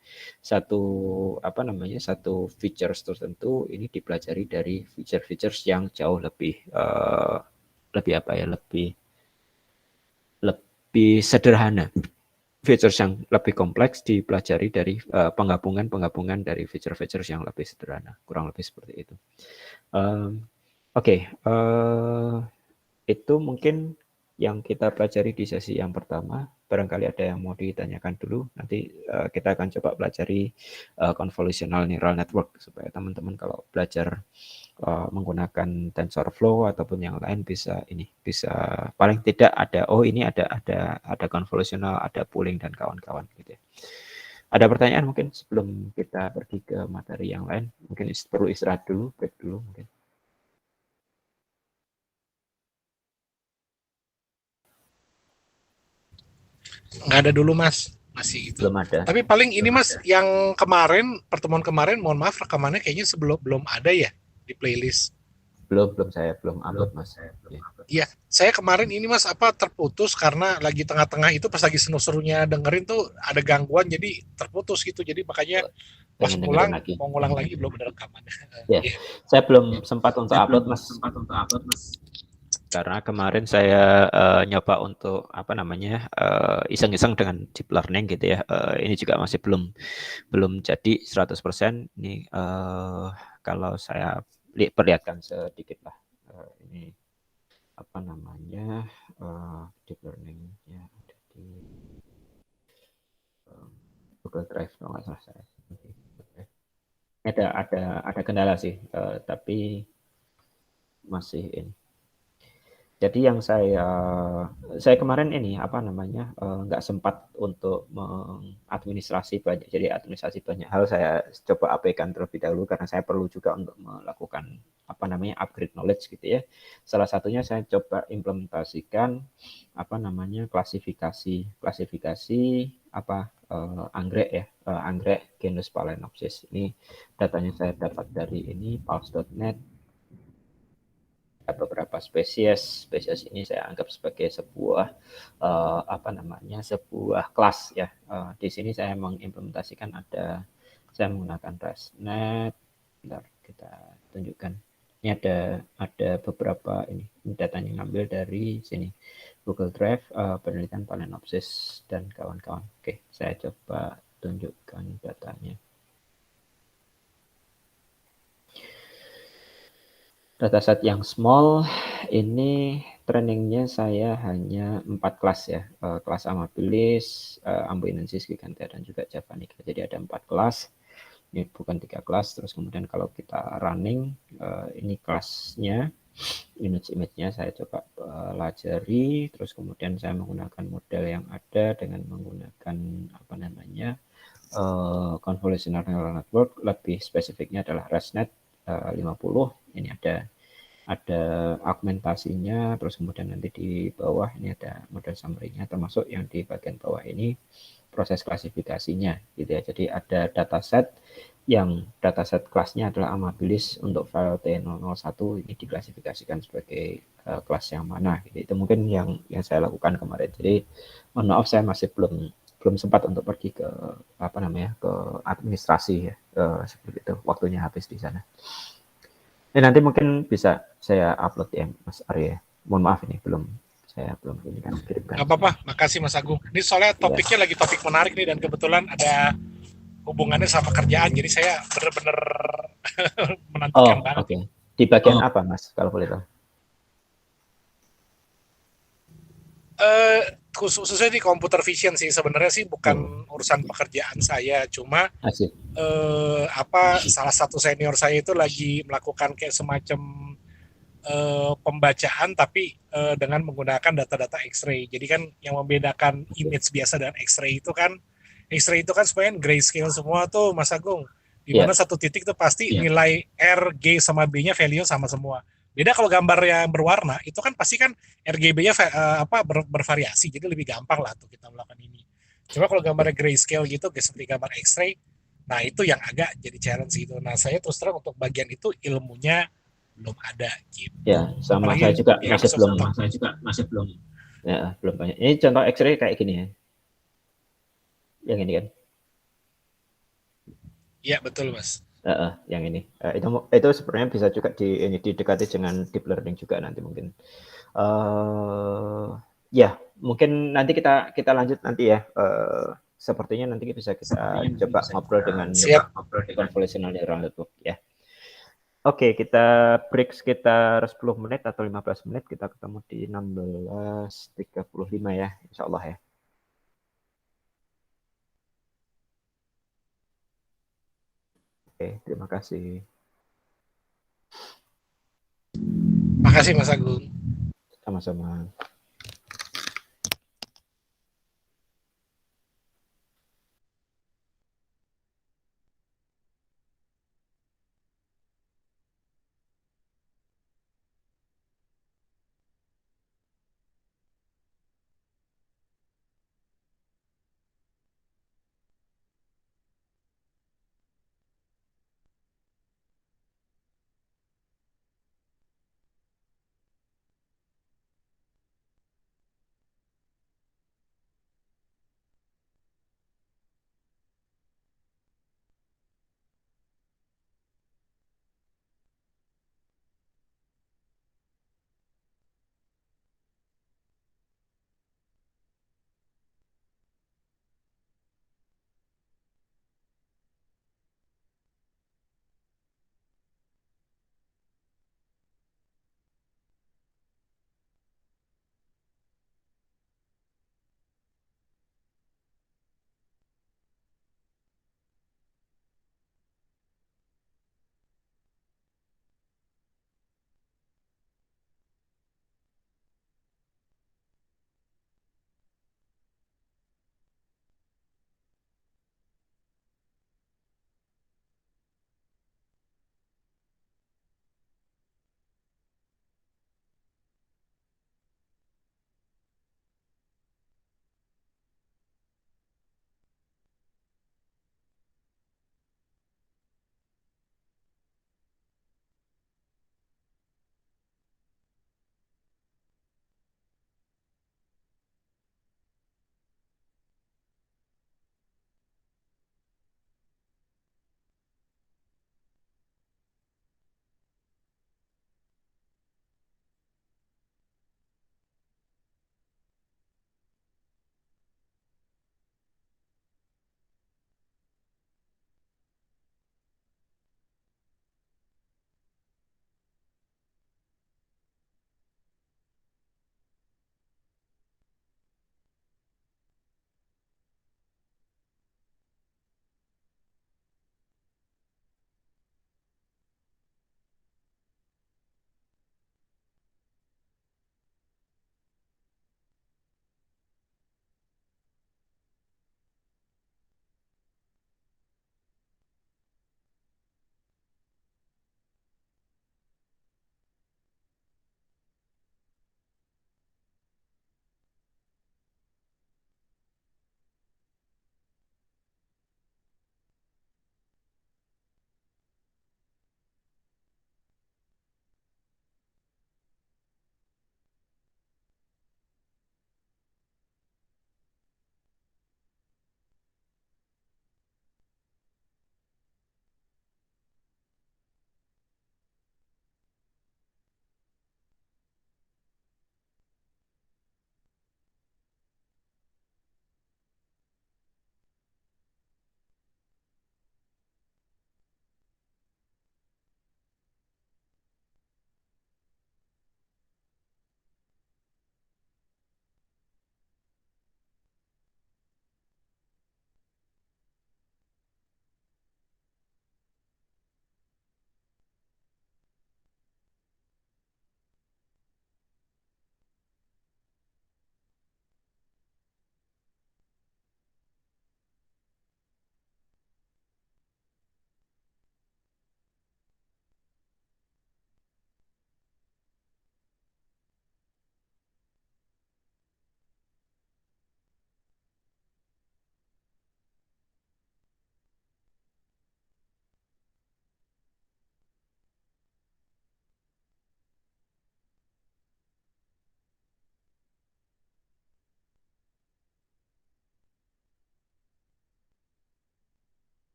apa namanya, satu features tertentu ini dipelajari dari features yang jauh lebih apa ya, lebih sederhana. Features yang lebih kompleks dipelajari dari penggabungan dari feature-features yang lebih sederhana, kurang lebih seperti itu. Oke, itu mungkin yang kita pelajari di sesi yang pertama. Barangkali ada yang mau ditanyakan dulu, nanti kita akan coba pelajari convolutional neural network supaya teman-teman kalau belajar menggunakan TensorFlow ataupun yang lain bisa paling tidak ada ini ada convolutional, ada pooling dan kawan-kawan gitu ya. Ada pertanyaan mungkin sebelum kita pergi ke materi yang lain? Mungkin perlu istirahat dulu, break dulu mungkin. Nggak ada dulu Mas, masih itu. Belum ada. Tapi paling ini Mas, yang kemarin pertemuan kemarin, mohon maaf rekamannya kayaknya belum ada ya di playlist. Saya belum upload Mas. Iya, saya kemarin ini Mas terputus karena lagi tengah-tengah itu pas lagi seru-serunya dengerin tuh ada gangguan jadi terputus gitu. Jadi makanya pas pulang mau ngulang lagi belum ada rekamannya. Ya, saya belum sempat untuk upload Mas. Karena kemarin saya nyoba untuk iseng-iseng dengan deep learning gitu ya. Ini juga masih belum jadi 100%. Ini kalau saya perlihatkan sedikit lah. Ini deep learning ya ada di Google Drive kalau nggak salah saya. Ada kendala sih, tapi masih ini. Jadi yang saya kemarin ini nggak sempat untuk mengadministrasi banyak. Jadi administrasi banyak hal saya coba abaikan terlebih dahulu karena saya perlu juga untuk melakukan upgrade knowledge gitu ya. Salah satunya saya coba implementasikan klasifikasi anggrek ya, anggrek genus Phalaenopsis. Ini datanya saya dapat dari ini pulse.net. Beberapa spesies ini saya anggap sebagai sebuah sebuah kelas ya. Di sini saya mengimplementasikan saya menggunakan ResNet. Bentar, kita tunjukkan. Ini ada beberapa ini datanya ngambil dari sini Google Drive, penelitian Phalaenopsis dan kawan-kawan. Oke, saya coba tunjukkan datanya. Dataset yang small ini trainingnya saya hanya 4 kelas ya, kelas Amabilis, Amboinensis, Gigantea dan juga Javanica. Jadi ada 4 kelas, ini bukan 3 kelas. Terus kemudian kalau kita running, ini kelasnya, image-nya saya coba pelajari. Terus kemudian saya menggunakan model yang ada dengan menggunakan convolutional neural network. Lebih spesifiknya adalah ResNet 50. Ini ada augmentasinya, terus kemudian nanti di bawah ini ada model summary-nya, termasuk yang di bagian bawah ini proses klasifikasinya gitu ya. Jadi ada dataset kelasnya adalah Amabilis untuk file T001, ini diklasifikasikan sebagai kelas yang mana gitu. Itu mungkin yang saya lakukan kemarin. Jadi mohon maaf saya masih belum sempat untuk pergi ke ke administrasi ya, seperti itu, waktunya habis di sana. Nanti mungkin bisa saya upload ya Mas Arya. Mohon maaf ini saya belum kirimkan. Gak apa-apa, makasih Mas Agung. Ini soalnya topiknya lagi topik menarik nih dan kebetulan ada hubungannya sama kerjaan, jadi saya benar-benar menantikan banget. Oke. Di bagian apa Mas kalau boleh tahu? Khususnya di computer vision sih, sebenarnya sih bukan urusan pekerjaan saya, cuma salah satu senior saya itu lagi melakukan kayak semacam pembacaan tapi dengan menggunakan data-data X-ray. Jadi kan yang membedakan image biasa dan X-ray itu kan sebenarnya grayscale semua tuh Mas Agung. Di mana satu titik tuh pasti nilai R, G sama B-nya value sama semua. Beda kalau gambar yang berwarna itu kan pasti kan RGB-nya bervariasi, jadi lebih gampang lah tuh kita melakukan ini. Cuma kalau gambarnya grayscale gitu, seperti gambar X-ray, nah itu yang agak jadi challenge gitu. Nah saya terus terang untuk bagian itu ilmunya belum ada gitu. Ya, sama apalagi, saya juga masih belum. Ya, belum banyak. Ini contoh X-ray kayak gini ya. Yang ini kan? Iya betul Mas. Yang ini. Itu sebenarnya bisa juga didekati dengan deep learning juga nanti mungkin. Ya, mungkin nanti kita lanjut nanti ya. Sepertinya nanti bisa kita coba ngobrol dengan convolutional neural network ya. Oke, kita break sekitar 10 menit atau 15 menit. Kita ketemu di 16.35 ya, insya Allah ya. Oke, terima kasih. Makasih Mas Agung. Sama-sama.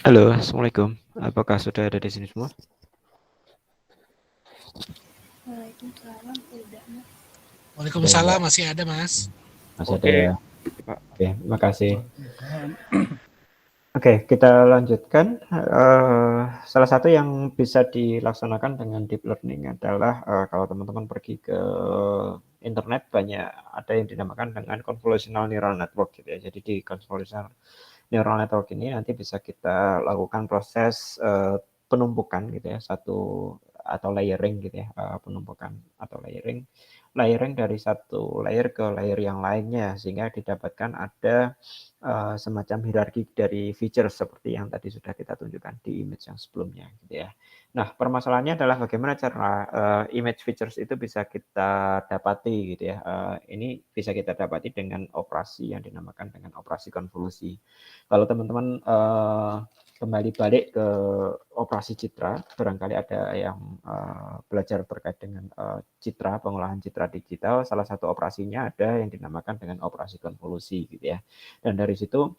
Halo, Assalamualaikum. Apakah sudah ada di sini semua? Waalaikumsalam, udah Mas. Waalaikumsalam, masih ada Mas. Masih ada ya. Oke, terima kasih. Oke, kita lanjutkan. Salah satu yang bisa dilaksanakan dengan deep learning adalah kalau teman-teman pergi ke internet banyak ada yang dinamakan dengan convolutional neural network gitu ya. Jadi di convolutional neural network ini nanti bisa kita lakukan proses penumpukan gitu ya, satu atau layering gitu ya, penumpukan atau layering dari satu layer ke layer yang lainnya sehingga didapatkan ada semacam hierarki dari feature seperti yang tadi sudah kita tunjukkan di image yang sebelumnya gitu ya. Nah, permasalahannya adalah bagaimana cara image features itu bisa kita dapati gitu ya. Ini bisa kita dapati dengan operasi yang dinamakan dengan operasi konvolusi. Kalau teman-teman kembali balik ke operasi citra, barangkali ada yang belajar terkait dengan citra, pengolahan citra digital, salah satu operasinya ada yang dinamakan dengan operasi konvolusi gitu ya. Dan dari situ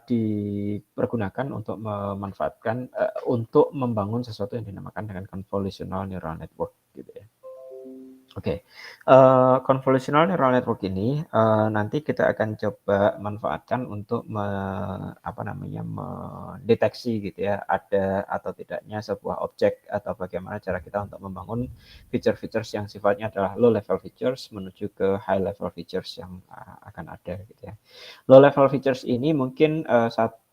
dipergunakan untuk memanfaatkan untuk membangun sesuatu yang dinamakan dengan convolutional neural network gitu ya. Oke, convolutional neural network ini nanti kita akan coba manfaatkan untuk mendeteksi gitu ya ada atau tidaknya sebuah objek atau bagaimana cara kita untuk membangun feature-features yang sifatnya adalah low level features menuju ke high level features yang akan ada gitu ya. Low level features ini mungkin satu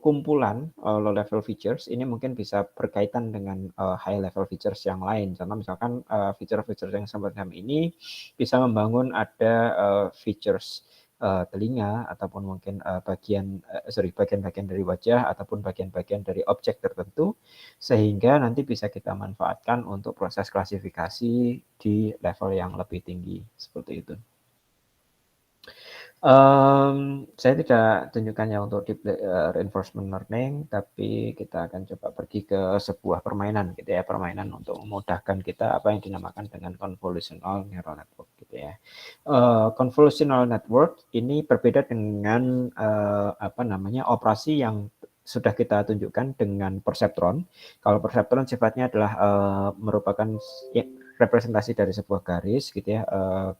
kumpulan low level features ini mungkin bisa berkaitan dengan high level features yang lain. Contoh misalkan feature-feature yang semacam ini bisa membangun ada features telinga ataupun mungkin bagian-bagian dari wajah ataupun bagian-bagian dari objek tertentu sehingga nanti bisa kita manfaatkan untuk proses klasifikasi di level yang lebih tinggi seperti itu. Saya tidak tunjukkannya untuk deep reinforcement learning, tapi kita akan coba pergi ke sebuah permainan gitu ya, permainan untuk memudahkan kita apa yang dinamakan dengan convolutional neural network gitu ya. Convolutional network ini berbeda dengan operasi yang sudah kita tunjukkan dengan perceptron. Kalau perceptron sifatnya adalah merupakan representasi dari sebuah garis gitu ya,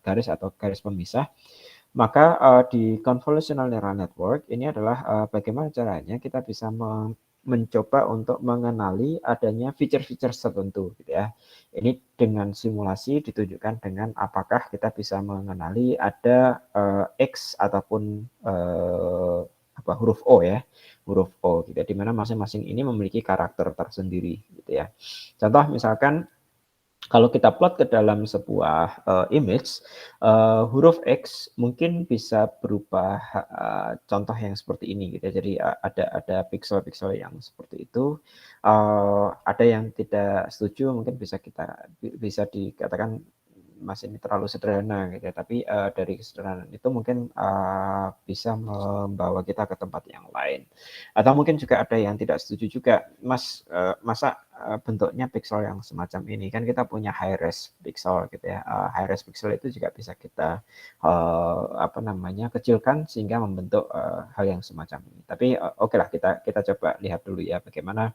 garis atau garis pemisah. Maka di convolutional neural network ini adalah bagaimana caranya kita bisa mencoba untuk mengenali adanya feature-feature tertentu gitu ya. Ini dengan simulasi ditunjukkan dengan apakah kita bisa mengenali ada X ataupun huruf O ya, huruf O gitu ya, di mana masing-masing ini memiliki karakter tersendiri gitu ya. Contoh misalkan kalau kita plot ke dalam sebuah image, huruf X mungkin bisa berupa contoh yang seperti ini gitu ya. Jadi ada pixel-pixel yang seperti itu. Ada yang tidak setuju mungkin bisa dikatakan Mas ini terlalu sederhana gitu ya. Tapi dari kesederhanaan itu mungkin bisa membawa kita ke tempat yang lain. Atau mungkin juga ada yang tidak setuju juga, Mas masa bentuknya pixel yang semacam ini, kan kita punya high res pixel gitu ya. High res pixel itu juga bisa kita kecilkan sehingga membentuk hal yang semacam ini. Tapi oke lah kita coba lihat dulu ya bagaimana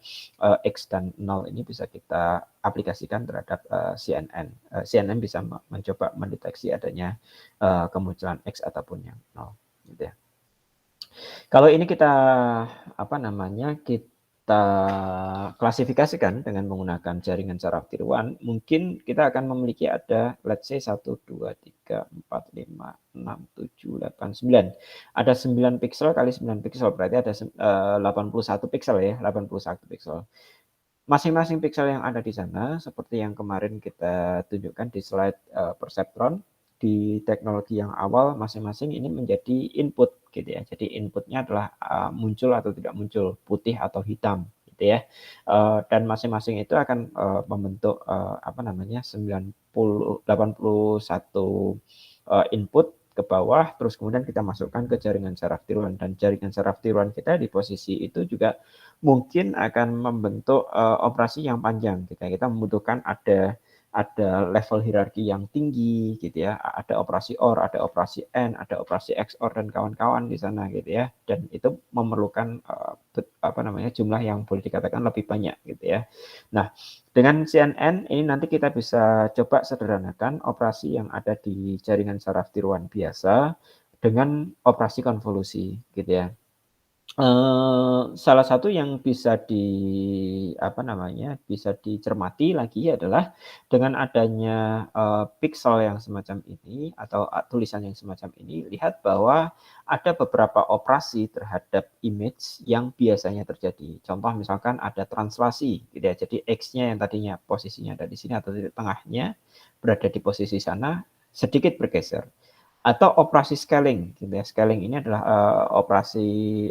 X dan 0 ini bisa kita aplikasikan terhadap CNN. CNN bisa mencoba mendeteksi adanya kemunculan X ataupun yang 0 gitu ya. Kalau ini kita klasifikasikan dengan menggunakan jaringan saraf tiruan, mungkin kita akan memiliki ada let's say 1 2 3 4 5 6 7 8 9. Ada 9 pixel kali 9 pixel berarti ada 81 pixel ya, 81 pixel. Masing-masing pixel yang ada di sana seperti yang kemarin kita tunjukkan di slide perceptron di teknologi yang awal masing-masing ini menjadi input gitu ya. Jadi inputnya adalah muncul atau tidak muncul, putih atau hitam gitu ya. Dan masing-masing itu akan membentuk 81 input ke bawah, terus kemudian kita masukkan ke jaringan saraf tiruan dan jaringan saraf tiruan kita di posisi itu juga mungkin akan membentuk operasi yang panjang. Kita membutuhkan ada ada level hierarki yang tinggi gitu ya, ada operasi OR, ada operasi AND, ada operasi XOR dan kawan-kawan di sana gitu ya, dan itu memerlukan jumlah yang boleh dikatakan lebih banyak gitu ya. Nah, dengan CNN ini nanti kita bisa coba sederhanakan operasi yang ada di jaringan saraf tiruan biasa dengan operasi konvolusi gitu ya. Salah satu yang bisa bisa dicermati lagi adalah dengan adanya pixel yang semacam ini atau tulisan yang semacam ini, lihat bahwa ada beberapa operasi terhadap image yang biasanya terjadi. Contoh misalkan ada translasi gitu ya. Jadi X-nya yang tadinya posisinya ada di sini atau di tengahnya berada di posisi sana sedikit bergeser. Atau operasi scaling gitu ya. Scaling ini adalah operasi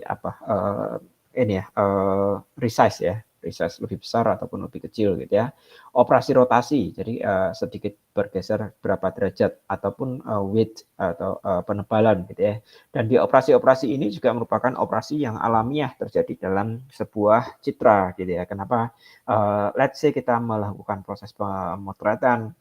resize lebih besar ataupun lebih kecil gitu ya. Operasi rotasi, jadi sedikit bergeser berapa derajat ataupun width atau penebalan gitu ya. Dan di operasi-operasi ini juga merupakan operasi yang alamiah terjadi dalam sebuah citra gitu ya. Kenapa? Let's say kita melakukan proses pemotretan,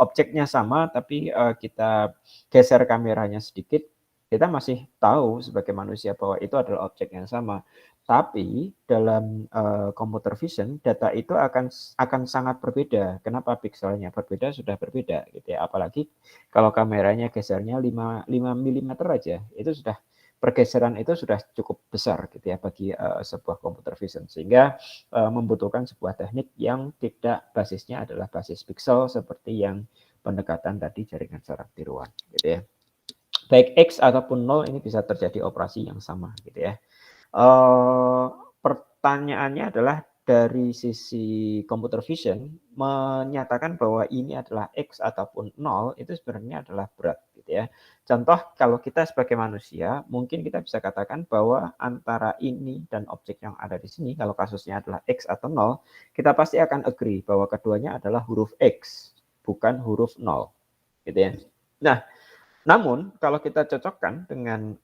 objeknya sama tapi kita geser kameranya sedikit, kita masih tahu sebagai manusia bahwa itu adalah objek yang sama. Tapi dalam computer vision data itu akan sangat berbeda. Kenapa? Pikselnya berbeda, sudah berbeda gitu ya. Apalagi kalau kameranya gesernya 5 mm aja, itu sudah pergeseran itu sudah cukup besar gitu ya bagi sebuah computer vision, sehingga membutuhkan sebuah teknik yang tidak basisnya adalah basis pixel seperti yang pendekatan tadi jaringan saraf tiruan gitu ya. Baik X ataupun 0 ini bisa terjadi operasi yang sama gitu ya. Pertanyaannya adalah dari sisi computer vision menyatakan bahwa ini adalah X ataupun 0 itu sebenarnya adalah berat gitu ya. Contoh kalau kita sebagai manusia mungkin kita bisa katakan bahwa antara ini dan objek yang ada di sini, kalau kasusnya adalah X atau 0, kita pasti akan agree bahwa keduanya adalah huruf X bukan huruf 0 gitu ya. Nah, namun kalau kita cocokkan dengan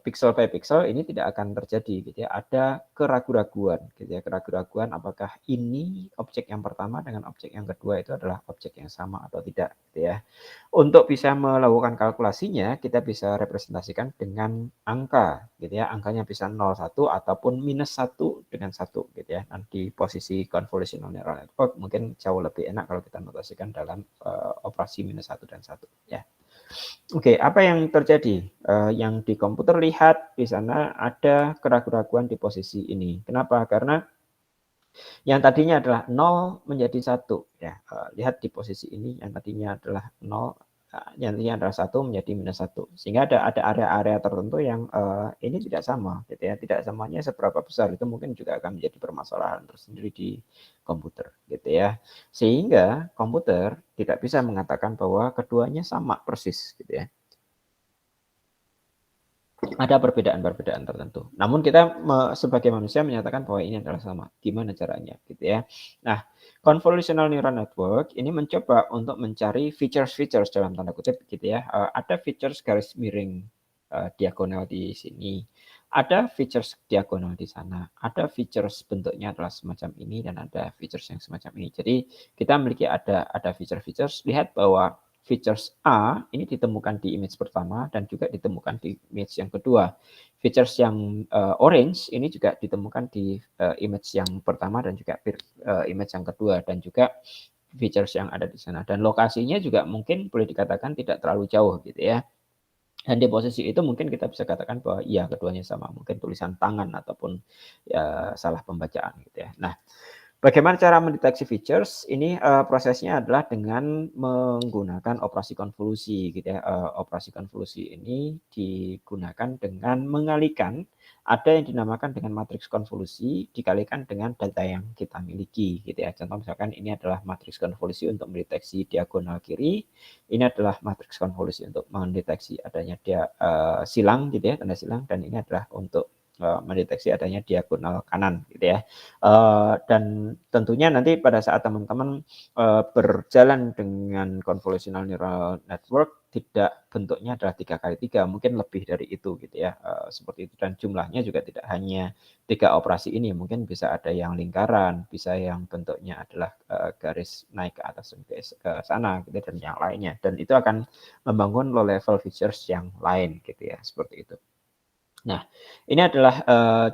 pixel by pixel ini tidak akan terjadi gitu ya. Ada keraguan-raguan gitu ya, keraguan-raguan apakah ini objek yang pertama dengan objek yang kedua itu adalah objek yang sama atau tidak gitu ya. Untuk bisa melakukan kalkulasinya kita bisa representasikan dengan angka gitu ya. Angkanya bisa 01 ataupun -1 dengan 1 gitu ya. Nanti posisi convolutional neural network mungkin jauh lebih enak kalau kita notasikan dalam operasi -1 dan 1 ya. Oke, apa yang terjadi? Yang di komputer lihat di sana ada keraguan-raguan di posisi ini. Kenapa? Karena yang tadinya adalah 0 menjadi 1 ya. Lihat di posisi ini yang tadinya adalah 0, yang tadinya adalah 1 menjadi -1. Sehingga ada area-area tertentu yang ini tidak sama gitu ya. Tidak samanya seberapa besar itu mungkin juga akan menjadi permasalahan tersendiri di komputer gitu ya. Sehingga komputer tidak bisa mengatakan bahwa keduanya sama persis gitu ya. Ada perbedaan-perbedaan tertentu. Namun kita sebagai manusia menyatakan bahwa ini adalah sama. Gimana caranya gitu ya. Nah, convolutional neural network ini mencoba untuk mencari features dalam tanda kutip gitu ya. Ada features garis miring diagonal di sini. Ada features diagonal di sana. Ada features bentuknya adalah semacam ini dan ada features yang semacam ini. Jadi kita memiliki ada features. Lihat bahwa features A ini ditemukan di image pertama dan juga ditemukan di image yang kedua. Features yang orange ini juga ditemukan di image yang pertama dan juga image yang kedua, dan juga features yang ada di sana. Dan lokasinya juga mungkin boleh dikatakan tidak terlalu jauh gitu ya. Dan di posisi itu mungkin kita bisa katakan bahwa iya keduanya sama, mungkin tulisan tangan ataupun ya, salah pembacaan gitu ya. Nah, bagaimana cara mendeteksi features? Ini prosesnya adalah dengan menggunakan operasi konvolusi gitu ya. Operasi konvolusi ini digunakan dengan mengalihkan, ada yang dinamakan dengan matriks konvolusi dikalikan dengan data yang kita miliki gitu ya. Contoh misalkan ini adalah matriks konvolusi untuk mendeteksi diagonal kiri, ini adalah matriks konvolusi untuk mendeteksi adanya silang gitu ya, tanda silang, dan ini adalah untuk mendeteksi adanya diagonal kanan gitu ya. Dan tentunya nanti pada saat teman-teman berjalan dengan convolutional neural network tidak bentuknya adalah 3x3, mungkin lebih dari itu gitu ya, seperti itu, dan jumlahnya juga tidak hanya 3 operasi ini, mungkin bisa ada yang lingkaran, bisa yang bentuknya adalah garis naik ke atas dan ke sana gitu, dan yang lainnya, dan itu akan membangun low level features yang lain gitu ya, seperti itu. Nah, ini adalah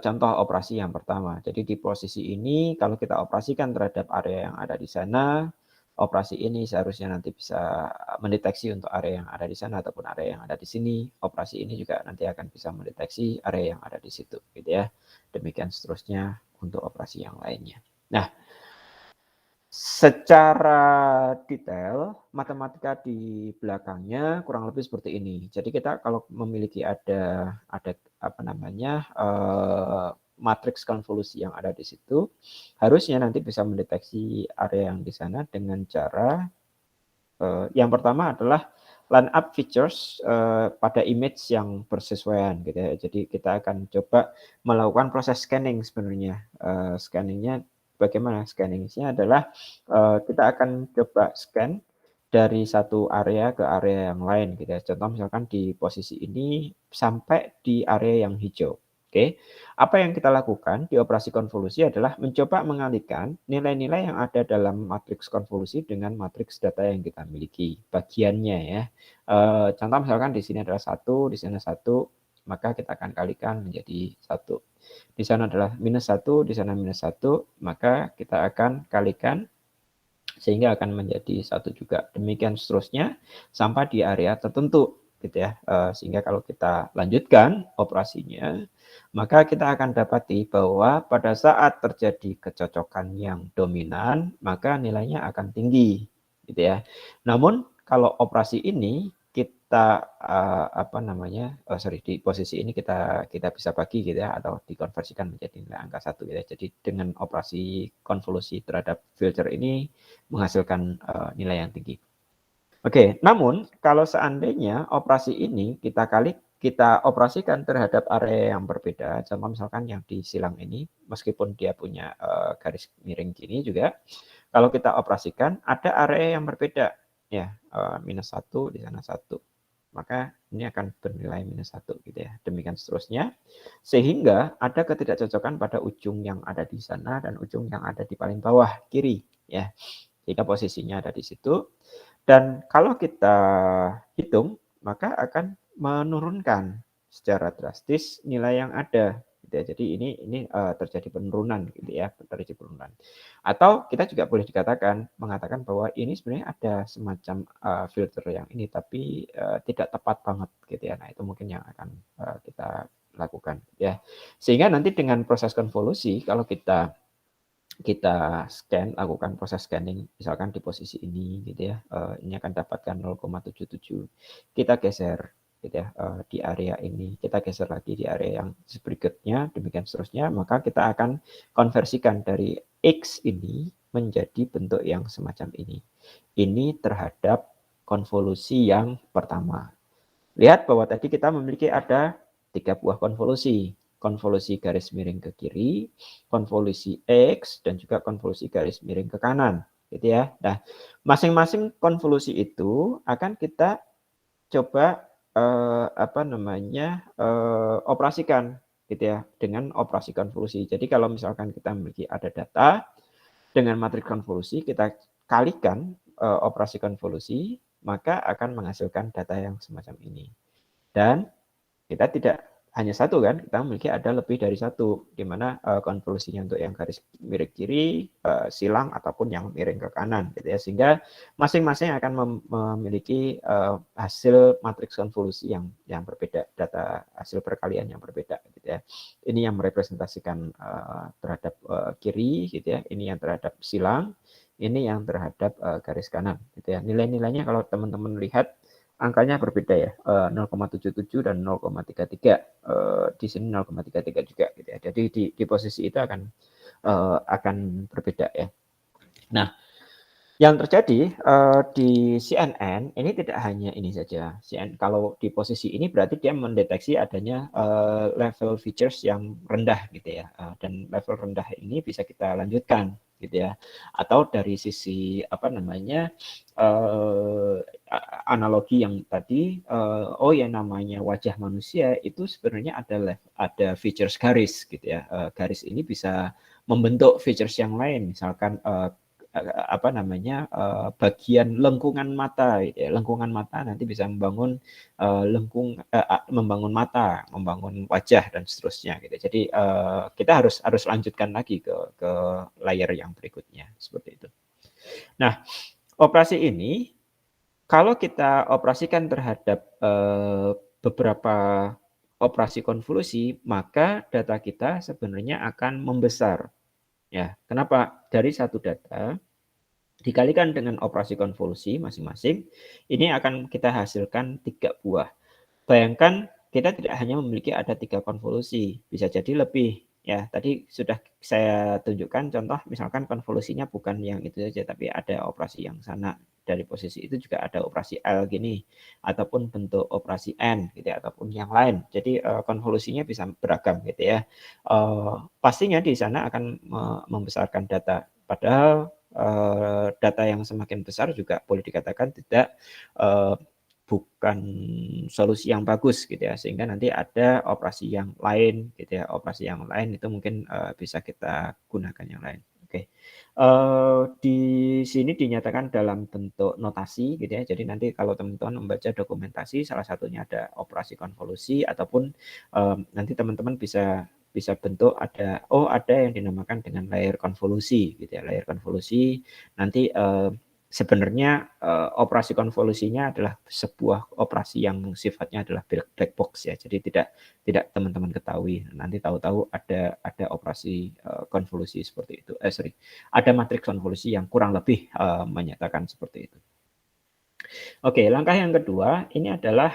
contoh operasi yang pertama. Jadi di posisi ini kalau kita operasikan terhadap area yang ada di sana, operasi ini seharusnya nanti bisa mendeteksi untuk area yang ada di sana ataupun area yang ada di sini. Operasi ini juga nanti akan bisa mendeteksi area yang ada di situ, gitu ya. Demikian seterusnya untuk operasi yang lainnya. Nah, secara detail, matematika di belakangnya kurang lebih seperti ini. Jadi kita kalau memiliki ada apa namanya matriks konvolusi yang ada di situ, harusnya nanti bisa mendeteksi area yang di sana dengan cara yang pertama adalah line up features pada image yang bersesuaian gitu ya. Jadi kita akan coba melakukan proses scanning sebenarnya. Scanningnya bagaimana? Scanningsnya adalah kita akan coba scan dari satu area ke area yang lain gitu ya. Contoh misalkan di posisi ini sampai di area yang hijau. Oke, apa yang kita lakukan di operasi konvolusi adalah mencoba mengalihkan nilai-nilai yang ada dalam matriks konvolusi dengan matriks data yang kita miliki, bagiannya ya. Contoh misalkan di sini adalah 1, di sana 1, maka kita akan kalikan menjadi 1. Di sana adalah -1, di sana -1, maka kita akan kalikan sehingga akan menjadi 1 juga. Demikian seterusnya sampai di area tertentu gitu ya. Sehingga kalau kita lanjutkan operasinya, maka kita akan dapati bahwa pada saat terjadi kecocokan yang dominan, maka nilainya akan tinggi gitu ya. Namun kalau operasi ini kita apa namanya, di posisi ini kita bisa bagi gitu ya, atau dikonversikan menjadi nilai angka 1 gitu ya. Jadi dengan operasi konvolusi terhadap filter ini menghasilkan nilai yang tinggi. Oke, namun kalau seandainya operasi ini kita operasikan terhadap area yang berbeda, contoh misalkan yang di silang ini, meskipun dia punya garis miring gini juga, kalau kita operasikan ada area yang berbeda, ya -1 di sana 1, maka ini akan bernilai -1 gitu ya. Demikian seterusnya, sehingga ada ketidakcocokan pada ujung yang ada di sana dan ujung yang ada di paling bawah kiri, ya. Jika posisinya ada di situ. Dan kalau kita hitung, maka akan menurunkan secara drastis nilai yang ada. Gitu ya. Jadi ini terjadi penurunan, gitu ya, terjadi penurunan. Atau kita juga boleh mengatakan bahwa ini sebenarnya ada semacam filter yang ini, tapi tidak tepat banget, gitu ya. Nah itu mungkin yang akan kita lakukan, ya. Sehingga nanti dengan proses konvolusi, kalau kita lakukan proses scanning misalkan di posisi ini gitu ya, ini akan dapatkan 0,77, kita geser gitu ya, di area ini, kita geser lagi di area yang berikutnya, demikian seterusnya, maka kita akan konversikan dari X ini menjadi bentuk yang semacam ini. Ini terhadap konvolusi yang pertama. Lihat bahwa tadi kita memiliki ada 3 buah konvolusi. Konvolusi garis miring ke kiri, konvolusi X, dan juga konvolusi garis miring ke kanan, gitu ya. Nah, masing-masing konvolusi itu akan kita coba operasikan, gitu ya, dengan operasi konvolusi. Jadi kalau misalkan kita memiliki ada data dengan matriks konvolusi, kita kalikan operasi konvolusi, maka akan menghasilkan data yang semacam ini. Dan kita tidak hanya satu kan, kita memiliki ada lebih dari satu, di mana konvolusinya untuk yang garis miring kiri, silang, ataupun yang miring ke kanan, gitu ya. Sehingga masing-masing akan memiliki hasil matriks konvolusi yang berbeda, data hasil perkalian yang berbeda, gitu ya. Ini yang merepresentasikan terhadap kiri, gitu ya. Ini yang terhadap silang, ini yang terhadap garis kanan, gitu ya. Nilai-nilainya kalau teman-teman lihat angkanya berbeda ya, 0,77 dan 0,33. Di sini 0,33 juga gitu ya. Jadi di posisi itu akan berbeda ya. Nah, Yang terjadi di CNN ini tidak hanya ini saja. Kalau di posisi ini berarti dia mendeteksi adanya level features yang rendah gitu ya. Dan level rendah ini bisa kita lanjutkan gitu ya. Atau dari sisi apa namanya analogi yang tadi, oh ya namanya wajah manusia itu sebenarnya ada features garis gitu ya. Garis ini bisa membentuk features yang lain, misalkan apa namanya bagian lengkungan mata gitu ya. Lengkungan mata nanti bisa membangun membangun mata, membangun wajah dan seterusnya gitu. Jadi kita harus lanjutkan lagi ke layer yang berikutnya seperti itu. Nah, operasi ini kalau kita operasikan terhadap beberapa operasi konvolusi, maka data kita sebenarnya akan membesar. Ya, kenapa? Dari satu data dikalikan dengan operasi konvolusi masing-masing, ini akan kita hasilkan 3 buah. Bayangkan kita tidak hanya memiliki ada 3 konvolusi, bisa jadi lebih. Ya, tadi sudah saya tunjukkan contoh misalkan konvolusinya bukan yang itu saja, tapi ada operasi yang sana. Dari posisi itu juga ada operasi L gini, ataupun bentuk operasi N gitu ya, ataupun yang lain. Jadi konvolusinya bisa beragam gitu ya. Pastinya di sana akan membesarkan data. Padahal data yang semakin besar juga boleh dikatakan tidak bukan solusi yang bagus gitu ya, sehingga nanti ada operasi yang lain gitu ya. Operasi yang lain itu mungkin bisa kita gunakan yang lain. Oke. Di sini dinyatakan dalam bentuk notasi gitu ya. Jadi nanti kalau teman-teman membaca dokumentasi salah satunya ada operasi konvolusi ataupun nanti teman-teman bisa bentuk ada yang dinamakan dengan layer konvolusi gitu ya. Layer konvolusi nanti sebenarnya operasi konvolusinya adalah sebuah operasi yang sifatnya adalah black box ya. Jadi tidak teman-teman ketahui. Nanti tahu-tahu ada operasi konvolusi seperti itu. Ada matriks konvolusi yang kurang lebih menyatakan seperti itu. Oke, langkah yang kedua ini adalah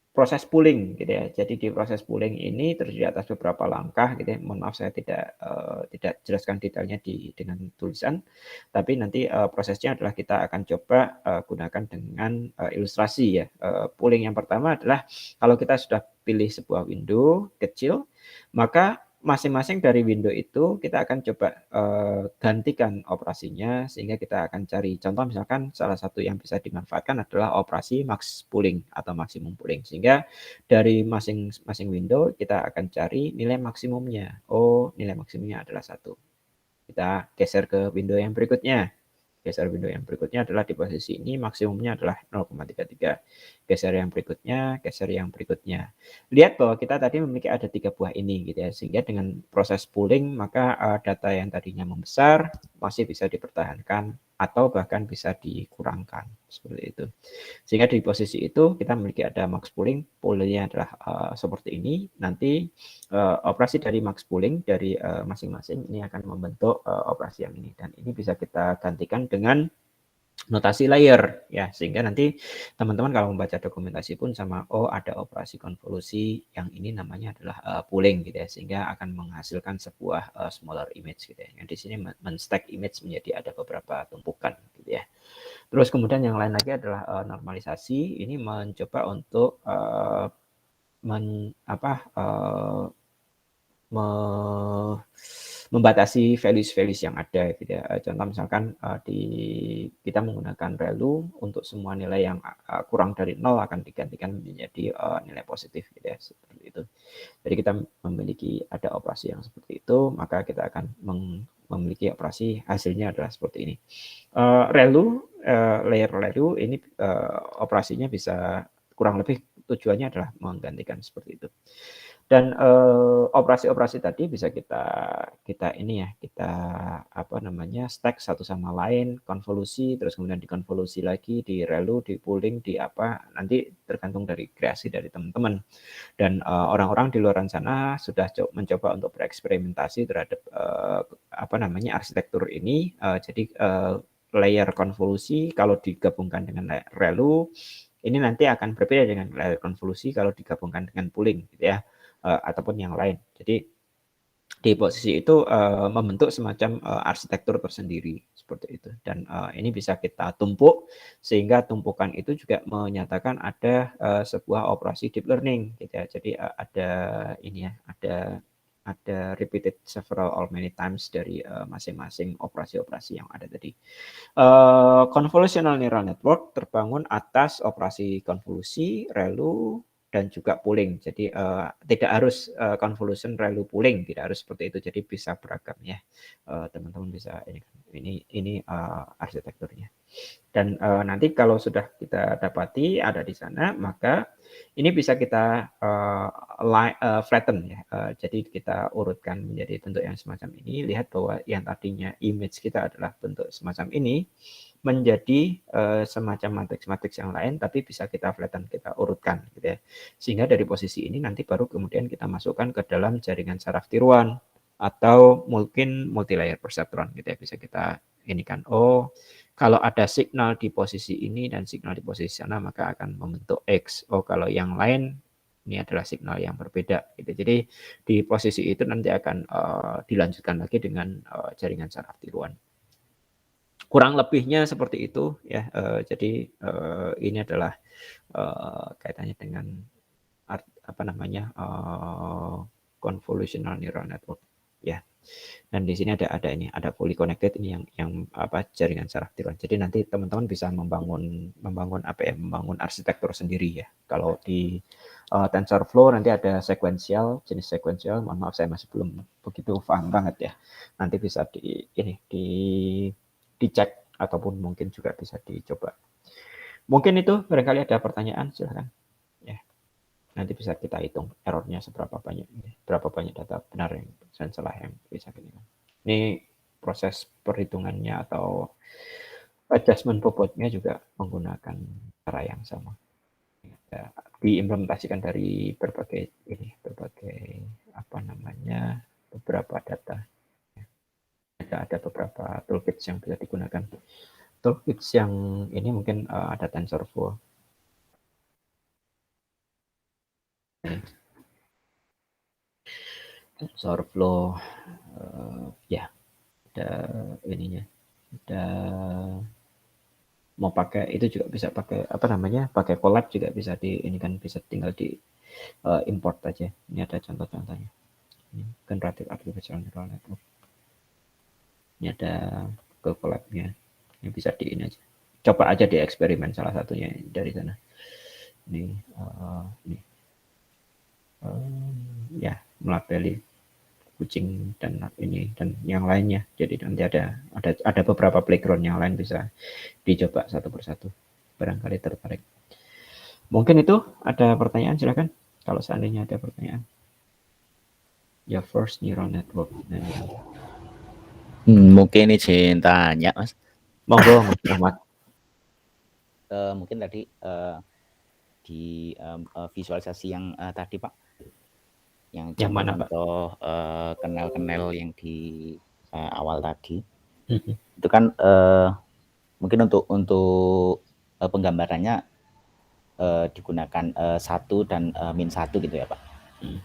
proses pooling gitu ya. Jadi di proses pooling ini terdiri atas beberapa langkah gitu ya. Mohon maaf saya tidak jelaskan detailnya dengan tulisan, tapi nanti prosesnya adalah kita akan coba gunakan dengan ilustrasi ya. Pooling yang pertama adalah kalau kita sudah pilih sebuah window kecil, maka masing-masing dari window itu kita akan coba gantikan operasinya sehingga kita akan cari contoh misalkan salah satu yang bisa dimanfaatkan adalah operasi max pooling atau maksimum pooling sehingga dari masing-masing window kita akan cari nilai maksimumnya. Oh, nilai maksimumnya adalah 1. Kita geser ke window yang berikutnya. Geser window yang berikutnya adalah di posisi ini maksimumnya adalah 0,33. Geser yang berikutnya, geser yang berikutnya. Lihat bahwa kita tadi memiliki ada 3 buah ini gitu ya. Sehingga dengan proses pooling maka data yang tadinya membesar masih bisa dipertahankan atau bahkan bisa dikurangkan seperti itu. Sehingga di posisi itu kita memiliki ada max pooling, poolnya adalah seperti ini. Nanti operasi dari max pooling dari masing-masing ini akan membentuk operasi yang ini dan ini bisa kita gantikan dengan notasi layer ya sehingga nanti teman-teman kalau membaca dokumentasi pun sama ada operasi konvolusi yang ini namanya adalah pooling gitu ya sehingga akan menghasilkan sebuah smaller image gitu ya. Yang di sini men-stack image menjadi ada beberapa tumpukan gitu ya. Terus kemudian yang lain lagi adalah normalisasi. Ini mencoba untuk membatasi values-values yang ada gitu ya. Contoh misalkan kita menggunakan ReLU untuk semua nilai yang kurang dari 0 akan digantikan menjadi nilai positif gitu ya seperti itu. Jadi kita memiliki ada operasi yang seperti itu, maka kita akan memiliki operasi hasilnya adalah seperti ini. ReLU layer ReLU ini operasinya bisa kurang lebih tujuannya adalah menggantikan seperti itu. Dan operasi-operasi tadi bisa kita ini ya, kita stack satu sama lain, konvolusi, terus kemudian dikonvolusi lagi, di ReLU, di pooling, di nanti tergantung dari kreasi dari teman-teman. Dan orang-orang di luar sana sudah mencoba untuk bereksperimentasi terhadap arsitektur ini. Jadi layer konvolusi kalau digabungkan dengan ReLU, ini nanti akan berbeda dengan layer konvolusi kalau digabungkan dengan pooling gitu ya. Ataupun yang lain. Jadi di posisi itu membentuk semacam arsitektur tersendiri seperti itu, dan ini bisa kita tumpuk sehingga tumpukan itu juga menyatakan ada sebuah operasi deep learning gitu ya. Jadi ada ini ya, ada repeated several or many times dari masing-masing operasi-operasi yang ada tadi. Convolutional neural network terbangun atas operasi konvolusi, ReLU, dan juga pooling. Jadi tidak harus convolution, ReLU, pooling, tidak harus seperti itu. Jadi bisa beragam ya. Teman-teman bisa ini arsitekturnya. Dan nanti kalau sudah kita dapati ada di sana, maka ini bisa kita flatten ya. Jadi kita urutkan menjadi bentuk yang semacam ini. Lihat bahwa yang tadinya image kita adalah bentuk semacam ini menjadi semacam matriks-matriks yang lain, tapi bisa kita flatten, kita urutkan gitu ya. Sehingga dari posisi ini nanti baru kemudian kita masukkan ke dalam jaringan saraf tiruan atau mungkin multilayer perceptron gitu ya, bisa kita ini kan, oh kalau ada signal di posisi ini dan signal di posisi sana maka akan membentuk X. Oh kalau yang lain ini adalah signal yang berbeda gitu. Jadi di posisi itu nanti akan dilanjutkan lagi dengan jaringan saraf tiruan. Kurang lebihnya seperti itu ya. Jadi ini adalah kaitannya dengan apa namanya convolutional neural network ya. Dan di sini ada fully connected ini yang apa jaringan saraf tiruan. Jadi nanti teman-teman bisa membangun arsitektur sendiri ya. Kalau di TensorFlow nanti ada sequential, jenis sequential. Mohon maaf saya masih belum begitu paham banget ya. Nanti bisa dicek ataupun mungkin juga bisa dicoba. Mungkin itu barangkali ada pertanyaan, silahkan. Ya. Nanti bisa kita hitung errornya berapa banyak data benar yang dan salah yang bisa kita. Ini proses perhitungannya atau adjustment bobotnya juga menggunakan cara yang sama. Ya, diimplementasikan dari berbagai beberapa data. Ada beberapa toolkits yang bisa digunakan. Toolkits yang ini mungkin ada TensorFlow. TensorFlow ya ada ininya, ada mau pakai itu juga bisa pakai pakai Colab juga bisa ini kan bisa tinggal di import aja. Ini ada contoh-contohnya. Ini generative artificial neural network. Ini ada ke Colab-nya. Ini bisa di ini aja. Coba aja di eksperimen salah satunya dari sana. Ini ya melabeli kucing dan ini dan yang lainnya. Jadi nanti ada beberapa playground yang lain bisa dicoba satu persatu. Barangkali tertarik. Mungkin itu ada pertanyaan, silakan. Kalau seandainya ada pertanyaan. Your first neural network. Mungkin izin tanya, Mas. Monggo, Mas Rahmat. Mungkin tadi di visualisasi yang tadi Pak, yang mana Pak? Contoh kenal-kenal yang di awal tadi, itu kan mungkin untuk penggambarannya digunakan 1 dan -1 gitu ya Pak.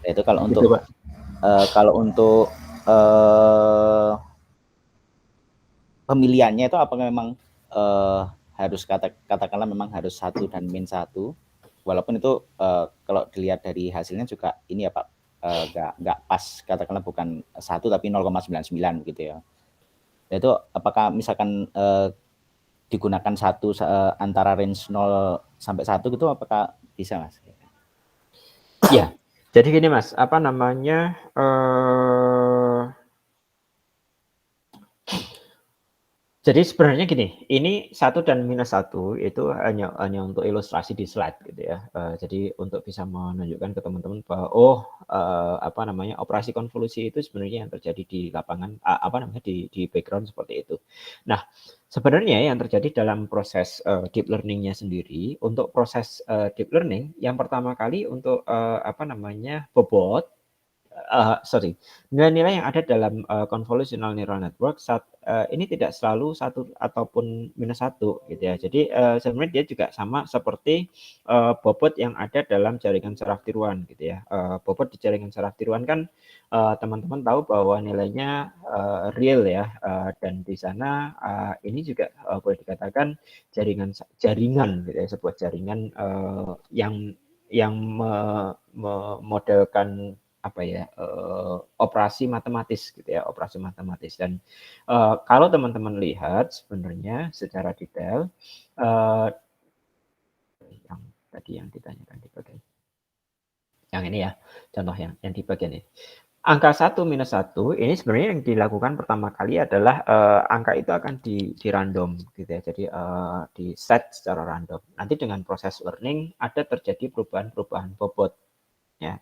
Itu kalau untuk gitu, kalau untuk pemilihannya itu apakah memang harus katakanlah memang harus 1 dan -1, walaupun itu kalau dilihat dari hasilnya juga ini ya Pak, nggak pas, katakanlah bukan 1 tapi 0,99 gitu ya. Itu apakah misalkan digunakan 1 antara range 0 sampai 1 gitu, apakah bisa Mas? Ya, jadi gini Mas, jadi sebenarnya gini, ini 1 dan -1 itu hanya untuk ilustrasi di slide gitu ya. Jadi untuk bisa menunjukkan ke teman-teman bahwa operasi konvolusi itu sebenarnya yang terjadi di lapangan, di background seperti itu. Nah, sebenarnya yang terjadi dalam proses deep learning-nya sendiri, untuk proses deep learning yang pertama kali untuk bobot nilai-nilai yang ada dalam convolutional neural network ini tidak selalu 1 ataupun -1 gitu ya. Jadi sebenarnya dia juga sama seperti bobot yang ada dalam jaringan saraf tiruan gitu ya. Bobot di jaringan saraf tiruan kan teman-teman tahu bahwa nilainya real ya, dan di sana ini juga boleh dikatakan jaringan gitu ya, sebuah jaringan yang memodelkan apa ya, operasi matematis gitu ya, operasi matematis. Dan kalau teman-teman lihat sebenarnya secara detail yang tadi yang ditanyakan di bagian yang ini ya, contoh yang di bagian ini. Angka 1 minus 1 ini sebenarnya yang dilakukan pertama kali adalah angka itu akan di random gitu ya. Jadi di set secara random. Nanti dengan proses learning ada terjadi perubahan-perubahan bobot. Ya,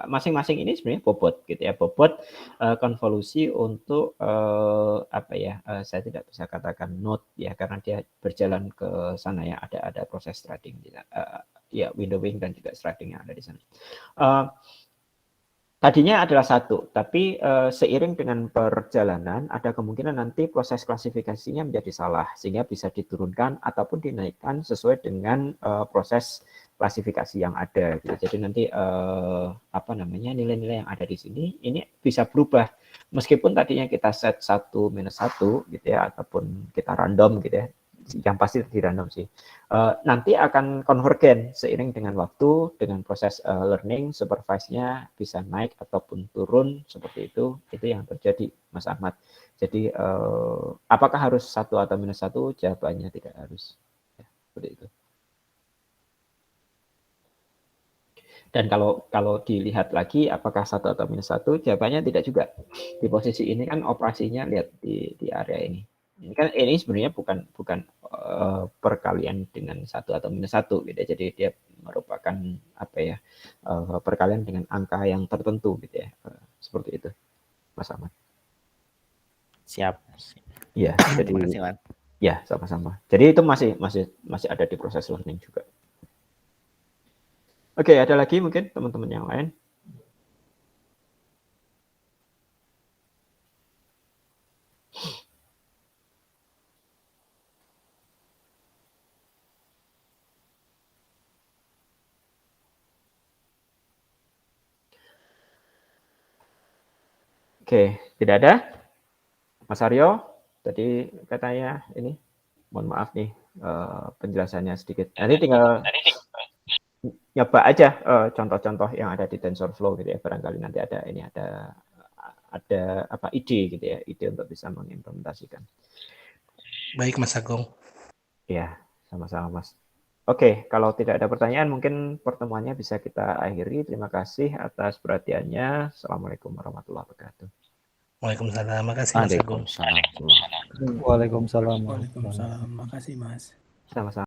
masing-masing ini sebenarnya bobot gitu ya, bobot konvolusi untuk apa ya, saya tidak bisa katakan node ya, karena dia berjalan ke sana ya, ada proses threading ya, windowing dan juga threading yang ada di sana. Tadinya adalah 1, tapi seiring dengan perjalanan ada kemungkinan nanti proses klasifikasinya menjadi salah, sehingga bisa diturunkan ataupun dinaikkan sesuai dengan proses klasifikasi yang ada. Gitu. Jadi nanti apa namanya, nilai-nilai yang ada di sini ini bisa berubah, meskipun tadinya kita set 1 minus 1 gitu ya, ataupun kita random gitu ya, yang pasti di random sih. Nanti akan konvergen seiring dengan waktu, dengan proses learning, supervise-nya bisa naik ataupun turun seperti itu yang terjadi, Mas Ahmad. Jadi apakah harus 1 atau minus 1? Jawabannya tidak harus. Ya, seperti itu. Dan kalau dilihat lagi apakah 1 atau minus 1? Jawabannya tidak juga. Di posisi ini kan operasinya lihat di area ini. Ini kan ini sebenarnya bukan perkalian dengan 1 atau minus 1 gitu ya. Jadi dia merupakan apa ya, perkalian dengan angka yang tertentu gitu ya. Seperti itu, Mas Ahmad. Siap. Ya, jadi Terima kasih, Wan. Ya, sama-sama. Jadi itu masih ada di proses learning juga. Oke, ada lagi mungkin teman-teman yang lain? Oke, tidak ada? Mas Aryo, tadi katanya ini, mohon maaf nih penjelasannya sedikit. Nanti tinggal nyoba aja contoh-contoh yang ada di TensorFlow gitu ya, barangkali nanti ada apa ide gitu ya, ide untuk bisa mengimplementasikan. Baik Mas Agung. Ya, sama-sama Mas. Oke, kalau tidak ada pertanyaan mungkin pertemuannya bisa kita akhiri. Terima kasih atas perhatiannya. Assalamualaikum warahmatullahi wabarakatuh. Waalaikumsalam. Makasih Mas Agung. Waalaikumsalam. Waalaikumsalam. Makasih Mas. Sama-sama.